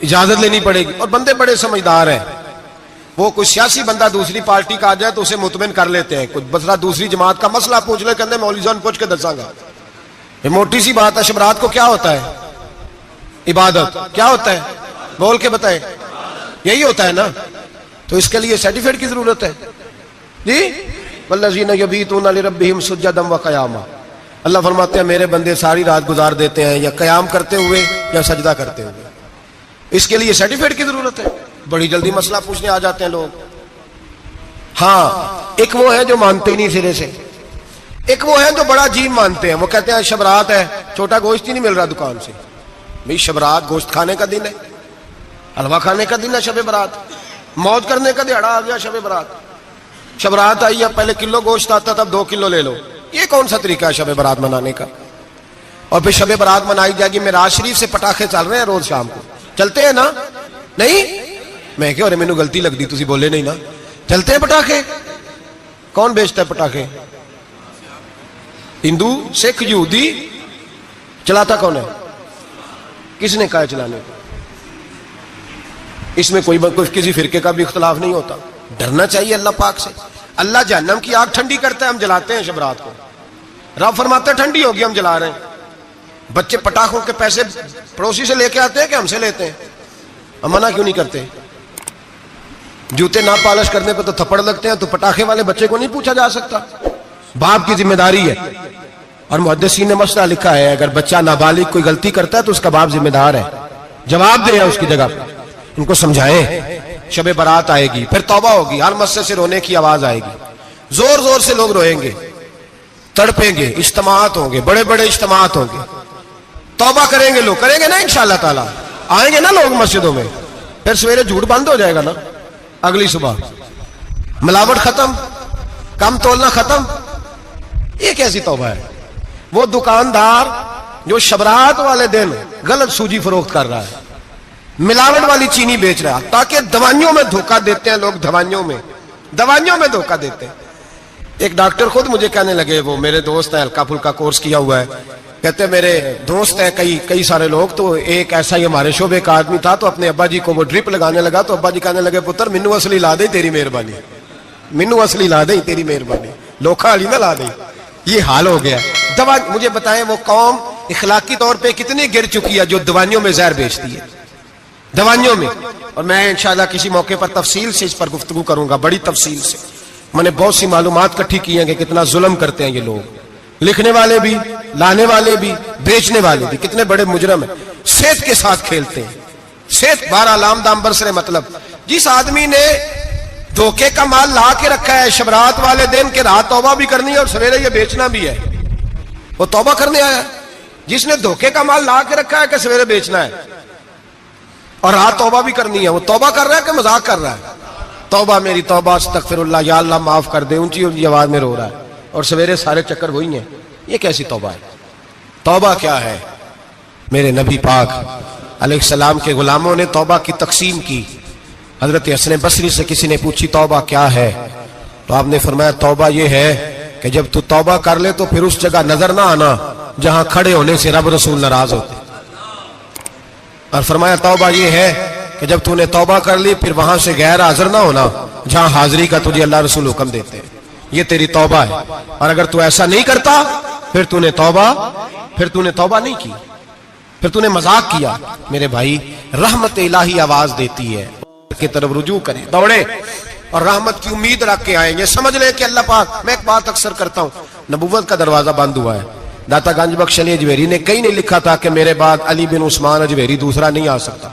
اجازت لینی پڑے گی۔ اور بندے بڑے سمجھدار ہیں، وہ کوئی سیاسی بندہ دوسری پارٹی کا آ جائے تو اسے مطمئن کر لیتے ہیں، کچھ بسرا دوسری جماعت کا مسئلہ پوچھ لے، کہتے ہیں مولوی صاحب پوچھ کے دساں گا۔ یہ موٹی سی بات ہے، شب رات کو کیا ہوتا ہے؟ عبادت۔ کیا ہوتا ہے؟ بول کے بتائیں، یہی ہوتا ہے نا، تو اس کے لیے سرٹیفکیٹ کی ضرورت ہے جی۔ والذین یبیتون لربہم سجدا وقیاما، اللہ فرماتے ہیں میرے بندے ساری رات گزار دیتے ہیں یا قیام کرتے ہوئے یا سجدہ کرتے ہوئے، اس کے لیے سرٹیفکیٹ کی ضرورت ہے؟ بڑی جلدی مسئلہ پوچھنے آ جاتے ہیں لوگ۔ ہاں، ایک وہ ہے جو مانتے ہی نہیں سرے سے، ایک وہ ہے جو بڑا عجیب مانتے ہیں، وہ کہتے ہیں شب رات ہے، چھوٹا گوشت ہی نہیں مل رہا دکان سے۔ بھئی شب رات گوشت کھانے کا دن ہے، حلوہ کھانے کا دن ہے شب برات، موج کرنے کا دیہڑا آ گیا شب برات۔ شب رات آئی ہے، پہلے کلو گوشت آتا تھا، 2 کلو لے لو، یہ کون سا طریقہ ہے شب برات منانے کا؟ اور پھر شب برات منائی جائے گی، معراج شریف سے پٹاخے چل رہے ہیں روز شام کو، چلتے ہیں نا؟ نہیں، میں کہ مینوں غلطی لگتی تسی بولے نہیں نا، چلتے ہیں پٹاخے؟ کون بیچتا ہے پٹاخے؟ ہندو، سکھ، یہودی؟ چلاتا کون ہے؟ کس نے کہا چلانے کو؟ اس میں کوئی کسی فرقے کا بھی اختلاف نہیں ہوتا۔ ڈرنا چاہیے اللہ پاک سے۔ اللہ جہنم کی آگ ٹھنڈی کرتا ہے، ہم جلاتے ہیں شب رات کو، رب فرماتا ہے ٹھنڈی ہوگی ہم جلا رہے ہیں۔ بچے پٹاخوں کے پیسے پڑوسی سے لے کے آتے ہیں کہ ہم سے لیتے ہیں؟ ہم منع کیوں نہیں کرتے؟ جوتے نہ پالش کرنے پہ تو تھپڑ لگتے ہیں، تو پٹاخے والے بچے کو نہیں پوچھا جا سکتا؟ باپ کی ذمہ داری ہے، اور محدثین نے مسئلہ لکھا ہے اگر بچہ نابالغ کوئی غلطی کرتا ہے تو اس کا باپ ذمہ دار ہے، جواب دے اس کی جگہ پہ۔ ان کو سمجھائیں، شب برات آئے گی، پھر توبہ ہوگی، ہر مسجد سے رونے کی آواز آئے گی، زور زور سے لوگ روئیں گے، تڑپیں گے، اجتماعات ہوں گے، بڑے بڑے اجتماعات ہوں گے، توبہ کریں گے لوگ، کریں گے نا انشاءاللہ تعالی، آئیں گے نا لوگ مسجدوں میں، پھر سویرے جھوٹ بند ہو جائے گا نا، اگلی صبح ملاوٹ ختم، کم تولنا ختم. یہ کیسی توبہ ہے؟ وہ دکاندار جو شبرات والے دن غلط سوجی فروخت کر رہا ہے، ملاوٹ والی چینی بیچ رہا ہے، تاکہ دوائیوں میں دھوکہ دیتے ہیں لوگ، دوائیوں میں دھوکہ دیتے ہیں. ایک ڈاکٹر خود مجھے کہنے لگے، وہ میرے دوست ہیں، ہلکا پھلکا کورس کیا ہوا ہے، کہتے ہیں میرے دوست ہیں کئی سارے لوگ، تو ایک ایسا ہی ہمارے شعبے کا آدمی تھا، تو اپنے ابا جی کو وہ ڈرپ لگانے لگا، تو ابا جی کہنے لگے پتر منو اصلی لا دے تیری مہربانی، منو اصلی لا دے تیری مہربانی، لوکھا علی نہ لا دے. یہ حال ہو گیا. دوا مجھے بتائیں وہ قوم اخلاقی طور پہ کتنی گر چکی ہے جو دوائیوں میں زہر بیچتی ہے، دوائیوں میں. اور میں انشاءاللہ کسی موقع پر تفصیل سے اس پر گفتگو کروں گا، بڑی تفصیل سے. میں نے بہت سی معلومات اکٹھی کی ہیں کہ کتنا ظلم کرتے ہیں یہ لوگ، لکھنے والے بھی، لانے والے بھی، بیچنے والے بھی، کتنے بڑے مجرم ہیں. صحت کے ساتھ کھیلتے ہیں. صحت بارہ لام دام برسرے مطلب. جس آدمی نے دھوکے کا مال لا کے رکھا ہے شبرات والے دن کے رات توبہ بھی کرنی ہے اور سویرے یہ بیچنا بھی ہے، وہ توبہ کرنے آیا. جس نے دھوکے کا مال لا کے رکھا ہے کہ سویرے بیچنا ہے اور رات توبہ بھی کرنی ہے، وہ توبہ کر رہا ہے کہ مذاق کر رہا ہے؟ توبہ میری توبہ، استغفر اللہ، یا اللہ معاف کر دے، اونچی اونچی آواز میں رو رہا ہے، اور سویرے سارے چکر وہی ہیں. یہ کیسی توبہ ہے؟ توبہ کیا ہے؟ میرے نبی پاک علیہ السلام کے غلاموں نے توبہ کی تقسیم کی. حضرت حسن بصری سے کسی نے پوچھی توبہ کیا ہے، تو آپ نے فرمایا توبہ یہ ہے کہ جب تو توبہ کر لے تو پھر اس جگہ نظر نہ آنا جہاں کھڑے ہونے سے رب رسول ناراض ہوتے. اور فرمایا توبہ یہ ہے کہ جب تو نے توبہ کر لی پھر وہاں سے غیر حاضر نہ ہونا جہاں حاضری کا تجھے اللہ رسول حکم دیتے ہیں. یہ تیری توبہ ہے. اور اگر تو ایسا نہیں کرتا پھر تو نے توبہ نہیں کی، پھر تو نے مذاق کیا. میرے بھائی رحمت الہی آواز دیتی ہے کی طرف رجوع کریں، دوڑے اور رحمت کی امید رکھ کے آئیں. یہ سمجھ لیں کہ اللہ پاک، میں ایک بات اکثر کرتا ہوں، نبوت کا دروازہ بند ہوا ہے. داتا گنج بخش علی اجویری نے کہیں نہیں لکھا تھا کہ میرے بعد علی بن عثمان اجویری دوسرا نہیں آ سکتا.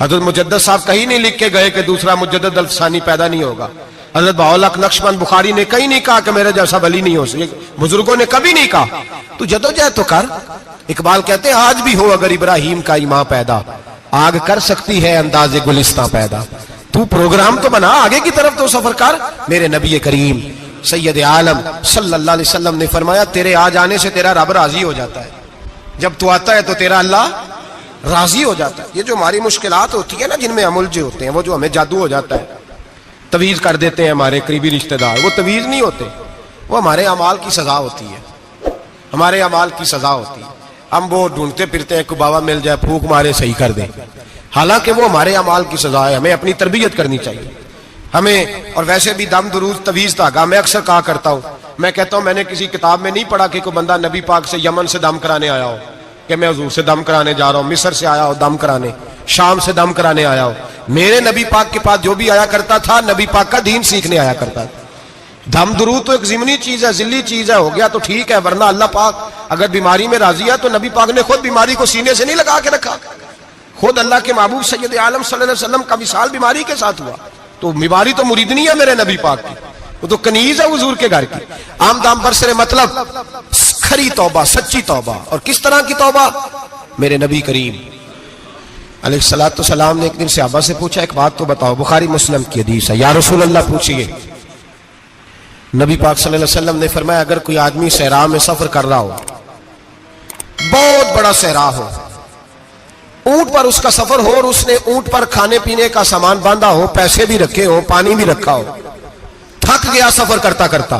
حضرت مجدد صاحب کہیں نہیں لکھ کے گئے کہ دوسرا مجدد الفسانی پیدا نہیں ہوگا. حضرت بہاءالحق نقشبند بخاری نے کہیں نہیں کہا کہ میرے جیسا ولی نہیں ہو سکے. بزرگوں نے کبھی نہیں کہا. تو جدوجہد تو کر. اقبال کہتے ہیں آج بھی ہو اگر ابراہیم کا ایمان پیدا، آگ کر سکتی ہے انداز گلستان پیدا. تو پروگرام تو بنا، آگے کی طرف تو سفر کر. میرے نبی کریم سید عالم صلی اللہ علیہ وسلم نے فرمایا تیرے آ جانے سے تیرا رب راضی ہو جاتا ہے. جب تو آتا ہے تو تیرا اللہ راضی ہو جاتا ہے. یہ جو ہماری مشکلات ہوتی ہے نا، جن میں ہم الجھے ہوتے ہیں، وہ جو ہمیں جادو ہو جاتا ہے، تویز کر دیتے ہیں ہمارے قریبی رشتہ دار، وہ تویز نہیں ہوتے، وہ ہمارے اعمال کی سزا ہوتی ہے. ہمارے اعمال کی سزا ہوتی ہے. ہم وہ ڈھونڈتے پھرتے ہیں کہ بابا مل جائے پھونک مارے صحیح کر دے، حالانکہ وہ ہمارے اعمال کی سزا ہے. ہمیں اپنی تربیت کرنی چاہیے ہمیں. اور ویسے بھی دم درود تویز دھاگا میں اکثر کہا کرتا ہوں، میں کہتا ہوں میں نے کسی کتاب میں نہیں پڑھا کہ کوئی بندہ نبی پاک سے یمن سے دم کرانے آیا ہو کہ میں حضور سے دم کرانے جا رہا ہوں، مصر سے آیا ہو دم کرانے، شام سے دم کرانے آیا ہو. میرے نبی پاک کے پاس جو بھی آیا کرتا تھا نبی پاک کا دین سیکھنے آیا کرتا تھا. دم درود تو ایک ضمنی چیز ہے، ذلی چیز ہے، ہو گیا تو ٹھیک ہے، ورنہ اللہ پاک اگر بیماری میں راضی ہے تو نبی پاک نے خود بیماری کو سینے سے نہیں لگا کے رکھا. خود اللہ کے محبوب سید عالم صلی اللہ علیہ وسلم کا وصال بیماری کے ساتھ ہوا. تو بیماری تو مریدنی ہے میرے نبی پاک کی، وہ تو کنیز ہے حضور کے گھر کی. عام دام برسر مطلب کھری توبہ، سچی توبہ. اور کس طرح کی توبہ؟ میرے نبی کریم علیہ الصلوۃ والسلام نے ایک دن صحابہ سے پوچھا ایک بات تو بتاؤ، بخاری مسلم کی حدیث ہے، یا رسول اللہ پوچھئے. نبی پاک صلی اللہ علیہ وسلم نے فرمایا اگر کوئی آدمی صحرا میں سفر کر رہا ہو، بہت بڑا صحرا ہو، اونٹ پر اس کا سفر ہو اور اس نے اونٹ پر کھانے پینے کا سامان باندھا ہو، پیسے بھی رکھے ہو، پانی بھی رکھا ہو، تھک گیا سفر کرتا کرتا،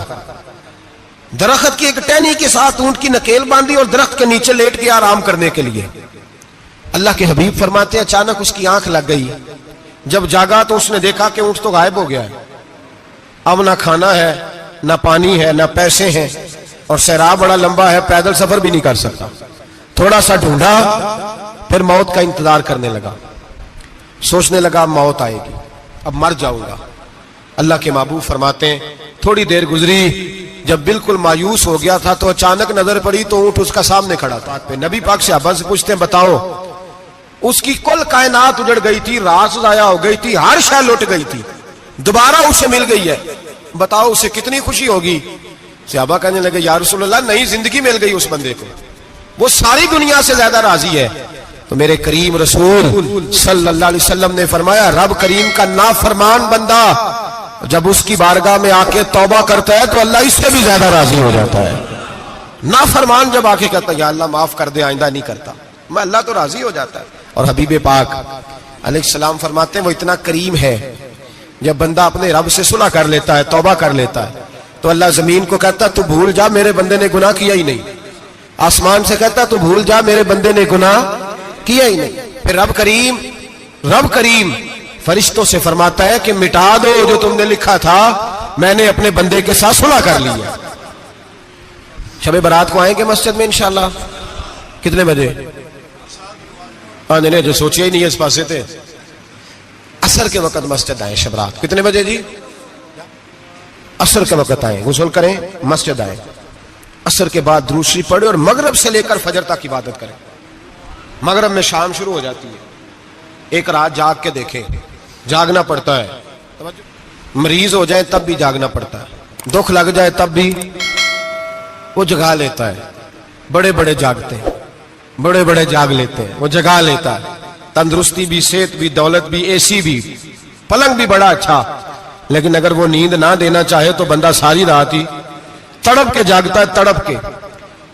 درخت کی ایک ٹہنی کے ساتھ اونٹ کی نکیل باندھی اور درخت کے نیچے لیٹ گیا آرام کرنے کے لیے. اللہ کے حبیب فرماتے ہیں اچانک اس کی آنکھ لگ گئی. جب جاگا تو اس نے دیکھا کہ اونٹ تو غائب ہو گیا ہے. اب نہ کھانا ہے، نہ پانی ہے، نہ پیسے ہیں، اور صحرا بڑا لمبا ہے، پیدل سفر بھی نہیں کر سکتا. تھوڑا سا ڈھونڈا، پھر موت کا انتظار کرنے لگا. سوچنے لگا موت آئے گی، اب مر جاؤں گا. اللہ کے محبوب فرماتے ہیں تھوڑی دیر گزری، جب بالکل مایوس ہو گیا تھا تو اچانک نظر پڑی تو اونٹ اس کا سامنے کھڑا تھا. نبی پاک صحابہ سے پوچھتے ہیں بتاؤ، اس کی کل کائنات اجڑ گئی تھی، راس ضائع ہو گئی تھی، ہر شے لٹ گئی تھی، دوبارہ اسے مل گئی ہے، بتاؤ اسے کتنی خوشی ہوگی. صحابہ کہنے لگے یا رسول اللہ نئی زندگی مل گئی اس بندے کو، وہ ساری دنیا سے زیادہ راضی ہے. تو میرے کریم رسول صلی اللہ علیہ وسلم نے فرمایا رب کریم کا نافرمان بندہ جب اس کی بارگاہ میں آ کے توبہ کرتا ہے تو اللہ اس سے بھی زیادہ راضی ہو جاتا ہے. نافرمان جب آ کے کہتا ہے یا اللہ معاف کر دے آئندہ نہیں کرتا, میں اللہ تو راضی ہو جاتا ہے. اور حبیب پاک علیہ السلام فرماتے ہیں وہ اتنا کریم ہے, جب بندہ اپنے رب سے صلح کر لیتا ہے, توبہ کر لیتا ہے, تو اللہ زمین کو کہتا ہے تو بھول جا میرے بندے نے گناہ کیا ہی نہیں. آسمان سے کہتا ہے تو بھول جا میرے بندے نے گناہ کیا ہی نہیں. پھر رب کریم فرشتوں سے فرماتا ہے کہ مٹا دو جو تم نے لکھا تھا, میں نے اپنے بندے کے ساتھ صلح کر لی ہے. شب برات کو آئیں گے مسجد میں انشاءاللہ. کتنے بجے؟ نہیں جو سوچیا ہی نہیں ہے اس پاس سے تھے. عصر کے وقت مسجد آئیں شب رات. کتنے بجے جی؟ عصر کے وقت آئیں, غسل کریں, مسجد آئیں, عصر کے بعد درود شریف پڑھیں اور مغرب سے لے کر فجر تک عبادت کریں. مغرب میں شام شروع ہو جاتی ہے. ایک رات جاگ کے دیکھیں, جاگنا پڑتا ہے. مریض ہو جائے تب بھی جاگنا پڑتا ہے, دکھ لگ جائے تب بھی وہ جگا لیتا ہے. بڑے بڑے جاگتے ہیں, بڑے بڑے جاگ لیتے ہیں, وہ جگا لیتا ہے. تندرستی بھی, صحت بھی, دولت بھی, اے سی بھی, پلنگ بھی بڑا اچھا, لیکن اگر وہ نیند نہ دینا چاہے تو بندہ ساری رات ہی تڑپ کے جاگتا ہے, تڑپ کے.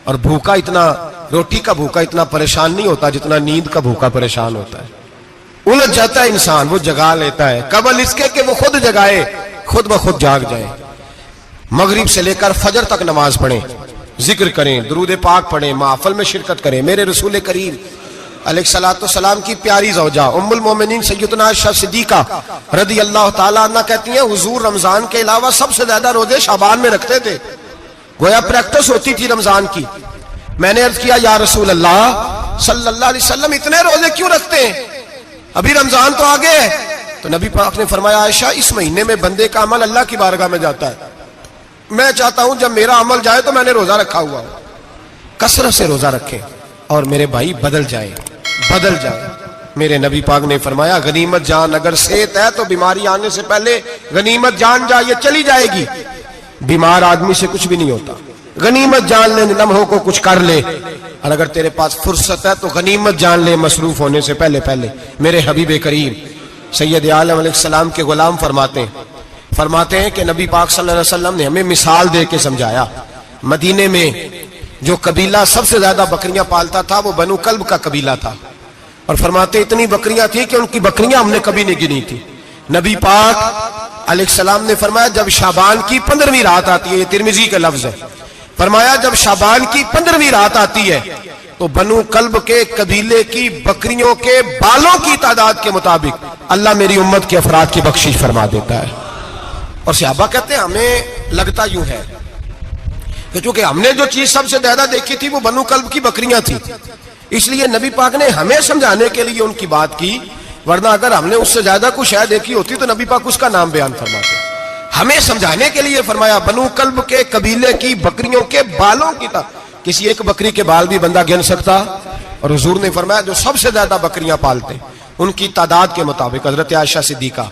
اور بھوکا اتنا, روٹی کا بھوکا اتنا پریشان نہیں ہوتا جتنا نیند کا بھوکا پریشان ہوتا ہے. الجھ جاتا ہے انسان, وہ جگا لیتا ہے قبل اس کے کہ وہ خود جگائے, خود بخود جاگ جائے. مغرب سے لے کر فجر تک نماز پڑھیں, ذکر کریں, درود پاک پڑھیں, محفل میں شرکت کریں. میرے رسول کریم علیہ الصلوۃ والسلام کی پیاری زوجہ ام المومنین سیدنا عائشہ صدیقہ رضی اللہ تعالیٰ عنہ کہتی ہیں حضور رمضان کے علاوہ سب سے زیادہ روزے شعبان میں رکھتے تھے, گویا پریکٹس ہوتی تھی رمضان کی. میں نے عرض کیا یا رسول اللہ صلی اللہ علیہ وسلم اتنے روزے کیوں رکھتے ہیں, ابھی رمضان تو آگے ہے. تو نبی پاک نے فرمایا عائشہ اس مہینے میں بندے کا عمل اللہ کی بارگاہ میں جاتا ہے, میں چاہتا ہوں جب میرا عمل جائے تو میں نے روزہ رکھا ہوا ہوں. کثرت سے روزہ رکھیں اور میرے بھائی بدل جائیں. میرے نبی پاک نے فرمایا غنیمت جان اگر صحت ہے تو بیماری آنے سے پہلے غنیمت جان جائے, چلی جائے گی. بیمار آدمی سے کچھ بھی نہیں ہوتا, غنیمت جان لے, لمحوں کو کچھ کر لے. اور اگر تیرے پاس فرصت ہے تو غنیمت جان لے مصروف ہونے سے پہلے. میرے حبیب کریم سید عالم علیہ السلام کے غلام فرماتے ہیں کہ نبی پاک صلی اللہ علیہ وسلم نے ہمیں مثال دے کے سمجھایا. مدینے میں جو قبیلہ سب سے زیادہ بکریاں پالتا تھا وہ بنو کلب کا قبیلہ تھا, اور فرماتے اتنی بکریاں تھیں کہ ان کی بکریاں ہم نے کبھی نہیں گنی تھی. نبی پاک علیہ السلام نے فرمایا جب شعبان کی 15ویں رات آتی ہے, یہ ترمذی کا لفظ ہے, فرمایا جب شعبان کی 15ویں رات آتی ہے تو بنو کلب کے قبیلے کی بکریوں کے بالوں کی تعداد کے مطابق اللہ میری امت کے افراد کی بخشش فرما دیتا ہے. اور صحابہ کہتے ہیں ہمیں لگتا یوں ہے کہ چونکہ ہم نے جو چیز سب سے زیادہ دیکھی تھی وہ بنو کلب کی بکریاں تھی, اس لیے نبی پاک نے ہمیں سمجھانے کے لیے ان کی بات کی, ورنہ اگر ہم نے اس سے زیادہ کچھ شاید دیکھی ہوتی تو نبی پاک اس کا نام بیان فرماتے. ہمیں سمجھانے کے لیے فرمایا بنو کلب کے قبیلے کی بکریوں کے بالوں کی کسی ایک بکری کے بال بھی بندہ گن سکتا, اور حضور نے فرمایا جو سب سے زیادہ بکریاں پالتے ان کی تعداد کے مطابق حضرت عائشہ صدیقہ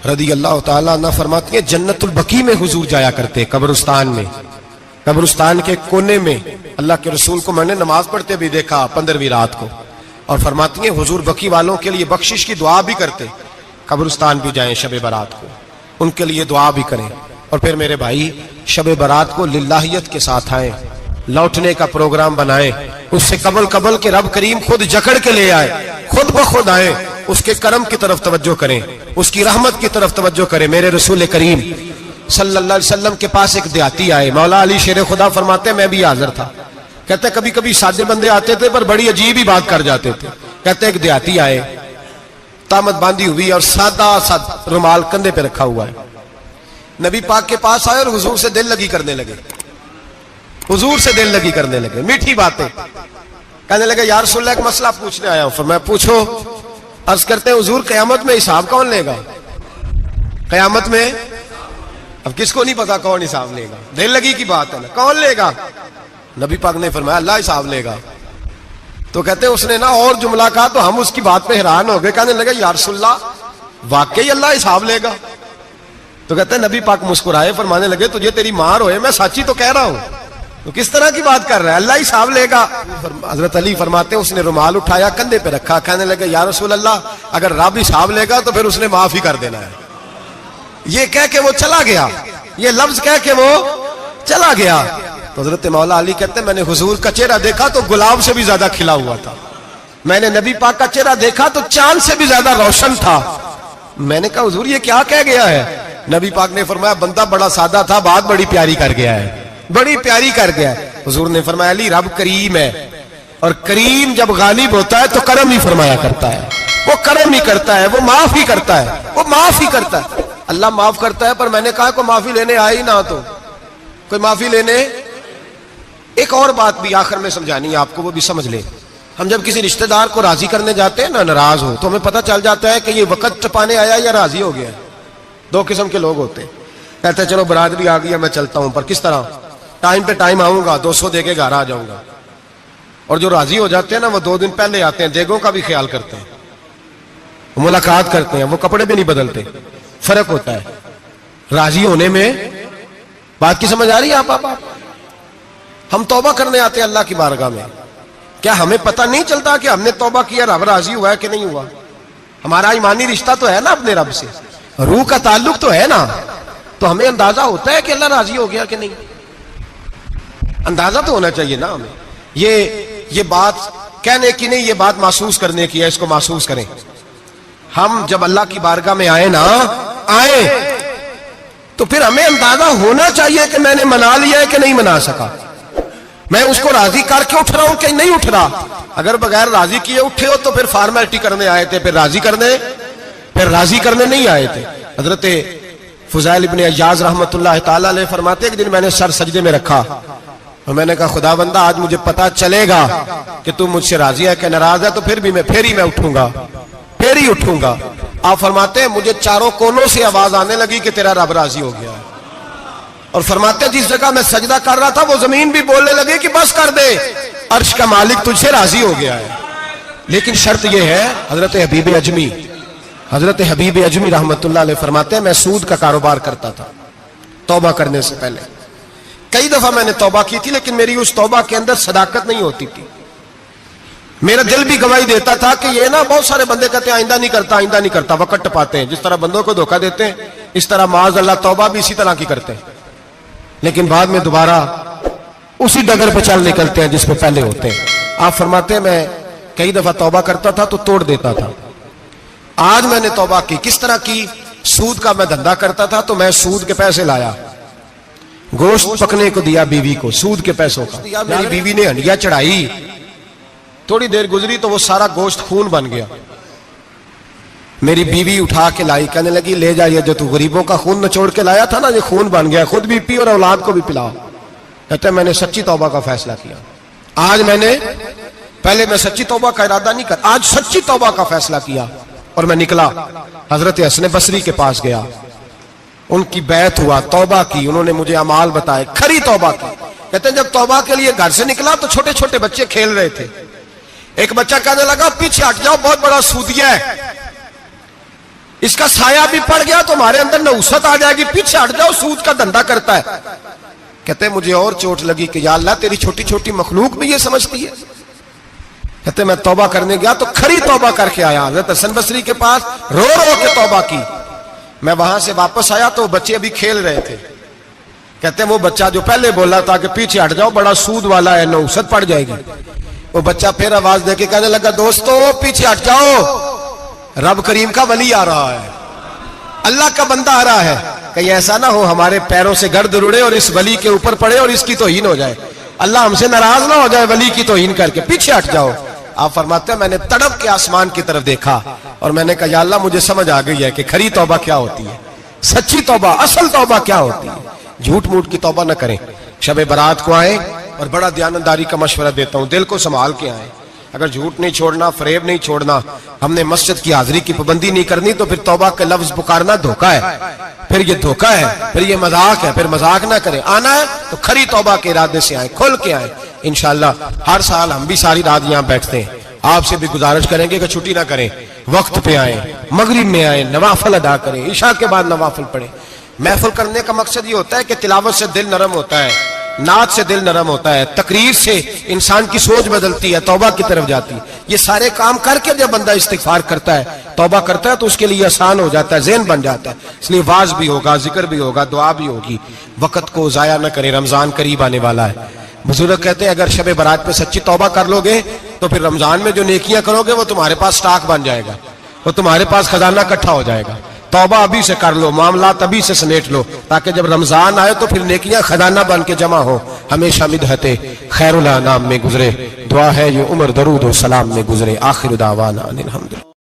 رضی اللہ تعالیٰ عنہ فرماتی ہیں جنت البقیع میں حضور جایا کرتے, قبرستان میں, قبرستان کے کونے میں. اللہ کے رسول کو میں نے نماز پڑھتے بھی دیکھا 15ویں رات کو, اور فرماتی ہیں حضور بقیع والوں کے لیے بخشش کی دعا بھی کرتے. قبرستان بھی جائیں شب برات کو, ان کے لیے دعا بھی کریں. اور پھر میرے بھائی شب برات کو للہیت کے ساتھ آئیں, لوٹنے کا پروگرام بنائیں, اس سے قبل کے رب کریم خود جکڑ کے لے آئے, خود بخود آئیں, اس کے کرم کی طرف توجہ کریں, اس کی رحمت کی طرف توجہ کریں. میرے رسول کریم صلی اللہ علیہ وسلم کے پاس ایک دیہاتی آئے, مولا علی شیر خدا فرماتے ہیں میں بھی حاضر تھا. کہتے کبھی کبھی سادے بندے آتے تھے پر بڑی عجیب ہی بات کر جاتے تھے. کہتے ایک دیہاتی آئے, تامت باندھی ہوئی اور سادہ رومال کندھے پہ رکھا ہوا ہے. نبی پاک کے پاس آئے اور حضور سے دل لگی کرنے لگے, حضور سے دل لگی کرنے لگے, میٹھی باتیں کہنے لگے یا رسول اللہ ایک مسئلہ پوچھنے آیا ہوں. فرمایا پوچھو. عرض کرتے ہیں حضور قیامت میں حساب کون لے گا؟ قیامت میں اب کس کو نہیں پتا کون حساب لے گا, دل لگی کی بات ہے نا, کون لے گا؟ نبی پاک نے فرمایا اللہ حساب لے گا. تو کہتے ہیں اس نے نا اور جملہ کہا تو ہم اس کی بات پہ حیران ہو گئے, کہنے لگے یا رسول اللہ واقعی اللہ حساب لے گا؟ تو کہتے ہیں نبی پاک مسکرائے, فرمانے لگے تجھے تیری ماں روئے, میں سچی تو کہہ رہا ہوں. تو کس طرح کی بات کر رہا ہے؟ اللہ ہی حساب لے گا. حضرت علی فرماتے ہیں اس نے رومال اٹھایا کندھے پہ رکھا, کہنے لگے یا رسول اللہ اگر رب حساب لے گا تو پھر اس نے معاف ہی کر دینا ہے. یہ کہہ کے وہ چلا گیا, یہ لفظ کہہ کے وہ چلا گیا. تو حضرت مولا علی کہتے ہیں میں نے حضور کا چہرہ دیکھا تو گلاب سے بھی زیادہ کھلا ہوا تھا, میں نے نبی پاک کا چہرہ دیکھا تو چاند سے بھی زیادہ روشن تھا. میں نے کہا حضور یہ کیا کہہ گیا ہے؟ نبی پاک نے فرمایا بندہ بڑا سادہ تھا, بات بڑی پیاری کر گیا ہے, بڑی پیاری کر گیا ہے. حضور نے فرمایا علی رب کریم ہے, اور کریم جب غالب ہوتا ہے تو کرم ہی فرمایا کرتا ہے, وہ کرم ہی کرتا ہے, وہ معاف ہی کرتا ہے, وہ معاف ہی کرتا ہے. اللہ معاف کرتا ہے, پر میں نے کہا کوئی معافی لینے آئے ہی نہ, تو کوئی معافی لینے. ایک اور بات بھی آخر میں سمجھانی ہے آپ کو, وہ بھی سمجھ لیں. ہم جب کسی رشتہ دار کو راضی کرنے جاتے ہیں نا, ناراض ہو, تو ہمیں پتہ چل جاتا ہے کہ یہ وقت ٹپانے آیا یا راضی ہو گیا. دو قسم کے لوگ ہوتے ہیں, کہتے ہیں چلو برادری آ گئی میں چلتا ہوں, پر کس طرح ٹائم پہ ٹائم آؤں گا, 200 دے کے گھر آ جاؤں گا. اور جو راضی ہو جاتے ہیں نا, وہ 2 دن پہلے آتے ہیں, دیگوں کا بھی خیال کرتے ہیں, ملاقات کرتے ہیں, وہ کپڑے بھی نہیں بدلتے. فرق ہوتا ہے راضی ہونے میں. بات کی سمجھ آ رہی ہے آپ؟ ہم توبہ کرنے آتے ہیں اللہ کی بارگاہ میں, کیا ہمیں پتہ نہیں چلتا کہ ہم نے توبہ کیا, رب راضی ہوا ہے کہ نہیں ہوا؟ ہمارا ایمانی رشتہ تو ہے نا اپنے رب سے, روح کا تعلق تو ہے نا, تو ہمیں اندازہ ہوتا ہے کہ اللہ راضی ہو گیا کہ نہیں. اندازہ تو ہونا چاہیے نا ہمیں. یہ بات کہنے کی نہیں, یہ بات محسوس کرنے کی ہے, اس کو محسوس کریں. ہم جب اللہ کی بارگاہ میں آئے تو پھر ہمیں اندازہ ہونا چاہیے کہ میں نے منا لیا ہے کہ نہیں منا سکا, میں اس کو راضی کر کے اٹھ رہا ہوں کہ نہیں اٹھ رہا. اگر بغیر راضی کیے اٹھے ہو تو پھر فارمیلٹی کرنے آئے تھے, پھر راضی کرنے نہیں آئے تھے. حضرت فضیل ابن عیاض رحمۃ اللہ تعالی علیہ فرماتے ہیں کہ دن میں نے سر سجدے میں رکھا اور میں نے کہا خدا بندہ آج مجھے پتا چلے گا کہ تم مجھ سے راضی ہے کہ ناراض ہے, تو پھر ہی میں اٹھوں گا. آپ فرماتے ہیں مجھے چاروں کونوں سے آواز آنے لگی کہ تیرا رب راضی ہو گیا ہے. اور فرماتے ہیں جس جگہ میں سجدہ کر رہا تھا وہ زمین بھی بولنے لگی کہ بس کر دے, عرش کا مالک تجھ سے راضی ہو گیا ہے. لیکن شرط یہ ہے, حضرت حبیب اجمی رحمت اللہ علیہ فرماتے ہیں میں سود کا کاروبار کرتا تھا توبہ کرنے سے پہلے. کئی دفعہ میں نے توبہ کی تھی, لیکن میری اس توبہ کے اندر صداقت نہیں ہوتی تھی. میرا دل بھی گواہی دیتا تھا کہ یہ نا بہت سارے بندے کہتے ہیں آئندہ نہیں کرتا, وقت ٹپاتے ہیں. جس طرح بندوں کو دھوکہ دیتے ہیں اس طرح معاذ اللہ توبہ بھی اسی طرح کی کرتے ہیں, لیکن بعد میں دوبارہ اسی ڈگر پہ چل نکلتے ہیں جس پہ پہلے ہوتے ہیں. آپ فرماتے ہیں میں کئی دفعہ توبہ کرتا تھا تو توڑ دیتا تھا. آج میں نے توبہ کی. کس طرح کی؟ سود کا میں دھندا کرتا تھا تو میں سود کے پیسے لایا, گوشت پکنے کو دیا بیوی کو, سود کے پیسوں کا. میری بیوی نے ہنڈیا چڑھائی, تھوڑی دیر گزری تو وہ سارا گوشت خون بن گیا. میری بیوی اٹھا کے لائی, کہنے لگی لے جائیے جو تو غریبوں کا خون نچوڑ کے لایا تھا نا, یہ خون بن گیا, خود بھی پی اور اولاد کو بھی پلاؤ. کہتے ہیں میں نے سچی توبہ کا فیصلہ کیا. آج پہلے میں سچی توبہ کا ارادہ نہیں کر, آج سچی توبہ کا فیصلہ کیا اور میں نکلا. حضرت حسن بصری کے پاس گیا, ان کی بیعت ہوا, توبہ کی, انہوں نے مجھے اعمال بتائے, کھری توبہ کی. کہتے ہیں جب توبہ کے لیے گھر سے نکلا تو چھوٹے چھوٹے بچے کھیل رہے تھے. ایک بچہ کہنے لگا پیچھے ہٹ جاؤ, بہت بڑا سودیا ہے, اس کا سایہ بھی پڑ گیا تو ہمارے اندر نحوست آ جائے گی, پیچھے ہٹ جاؤ, سود کا دھندا کرتا ہے. کہتے ہیں مجھے اور چوٹ لگی کہ یا اللہ تیری چھوٹی چھوٹی مخلوق بھی یہ سمجھتی ہے. کہتے ہیں میں توبہ کرنے گیا تو کھری توبہ کر کے آیا, حضرت حسن بصری کے پاس رو کے توبہ کی. میں وہاں سے واپس آیا تو بچے ابھی کھیل رہے تھے. کہتے ہیں وہ بچہ جو پہلے بولا تھا کہ پیچھے ہٹ جاؤ بڑا سود والا ہے, نحوست پڑ جائے گی, وہ بچہ پھر آواز دے کے کہنے لگا دوستو پیچھے ہٹ جاؤ, رب کریم کا ولی آ رہا ہے, اللہ کا بندہ آ رہا ہے. کہیں ایسا نہ ہو ہمارے پیروں سے گرد اڑے اور اس ولی کے اوپر پڑے اور اس کی توہین ہو جائے, اللہ ہم سے ناراض نہ ہو جائے ولی کی توہین کر کے, پیچھے ہٹ جاؤ. آپ فرماتے ہیں میں نے تڑپ کے آسمان کی طرف دیکھا اور میں نے کہا یا اللہ مجھے سمجھ آ گئی ہے کہ کھری توبہ کیا ہوتی ہے, سچی توبہ, اصل توبہ کیا ہوتی ہے. جھوٹ موٹ کی توبہ نہ کریں. شب برات کو آئیں اور بڑا دیانتداری کا مشورہ دیتا ہوں, دل کو سنبھال کے آئیں. اگر جھوٹ نہیں چھوڑنا, فریب نہیں چھوڑنا, ہم نے مسجد کی حاضری کی پابندی نہیں کرنی تو پھر توبہ کا لفظ پکارنا دھوکہ ہے, پھر یہ دھوکہ ہے, پھر یہ مذاق ہے, پھر مذاق نہ کریں. آنا ہے تو کھری توبہ کے ارادے سے آئیں, کھل کے آئیں. انشاءاللہ ہر سال ہم بھی ساری رات یہاں بیٹھتے ہیں, آپ سے بھی گزارش کریں گے کہ چھٹی نہ کریں, وقت پہ آئیں, مغرب میں آئیں, نوافل ادا کریں, عشاء کے بعد نوافل پڑھیں. محفل کرنے کا مقصد یہ ہوتا ہے کہ تلاوت سے دل نرم ہوتا ہے, نعت سے دل نرم ہوتا ہے، تقریر سے انسان کی سوچ بدلتی ہے، توبہ کی طرف جاتی ہے. یہ سارے کام کر کے جب بندہ استغفار کرتا ہے، توبہ کرتا ہے، تو اس کے لیے آسان ہو جاتا ہے، ذہن بن جاتا ہے. اس لیے واز بھی ہوگا، ذکر بھی ہوگا، دعا بھی ہوگی. وقت کو ضائع نہ کریں، رمضان قریب آنے والا ہے. بزرگ کہتے ہیں اگر شب برات پہ سچی توبہ کر لو گے تو پھر رمضان میں جو نیکیاں کرو گے وہ تمہارے پاس سٹاک بن جائے گا، وہ تمہارے پاس خزانہ اکٹھا ہو جائے گا. توبہ ابھی سے کر لو، معاملات ابھی سے سمیٹ لو، تاکہ جب رمضان آئے تو پھر نیکیاں خزانہ بن کے جمع ہو. ہمیشہ مدحت خیر الانام میں گزرے. دعا ہے یہ عمر درود و سلام میں گزرے. آخر دعوانا ان الحمدللہ.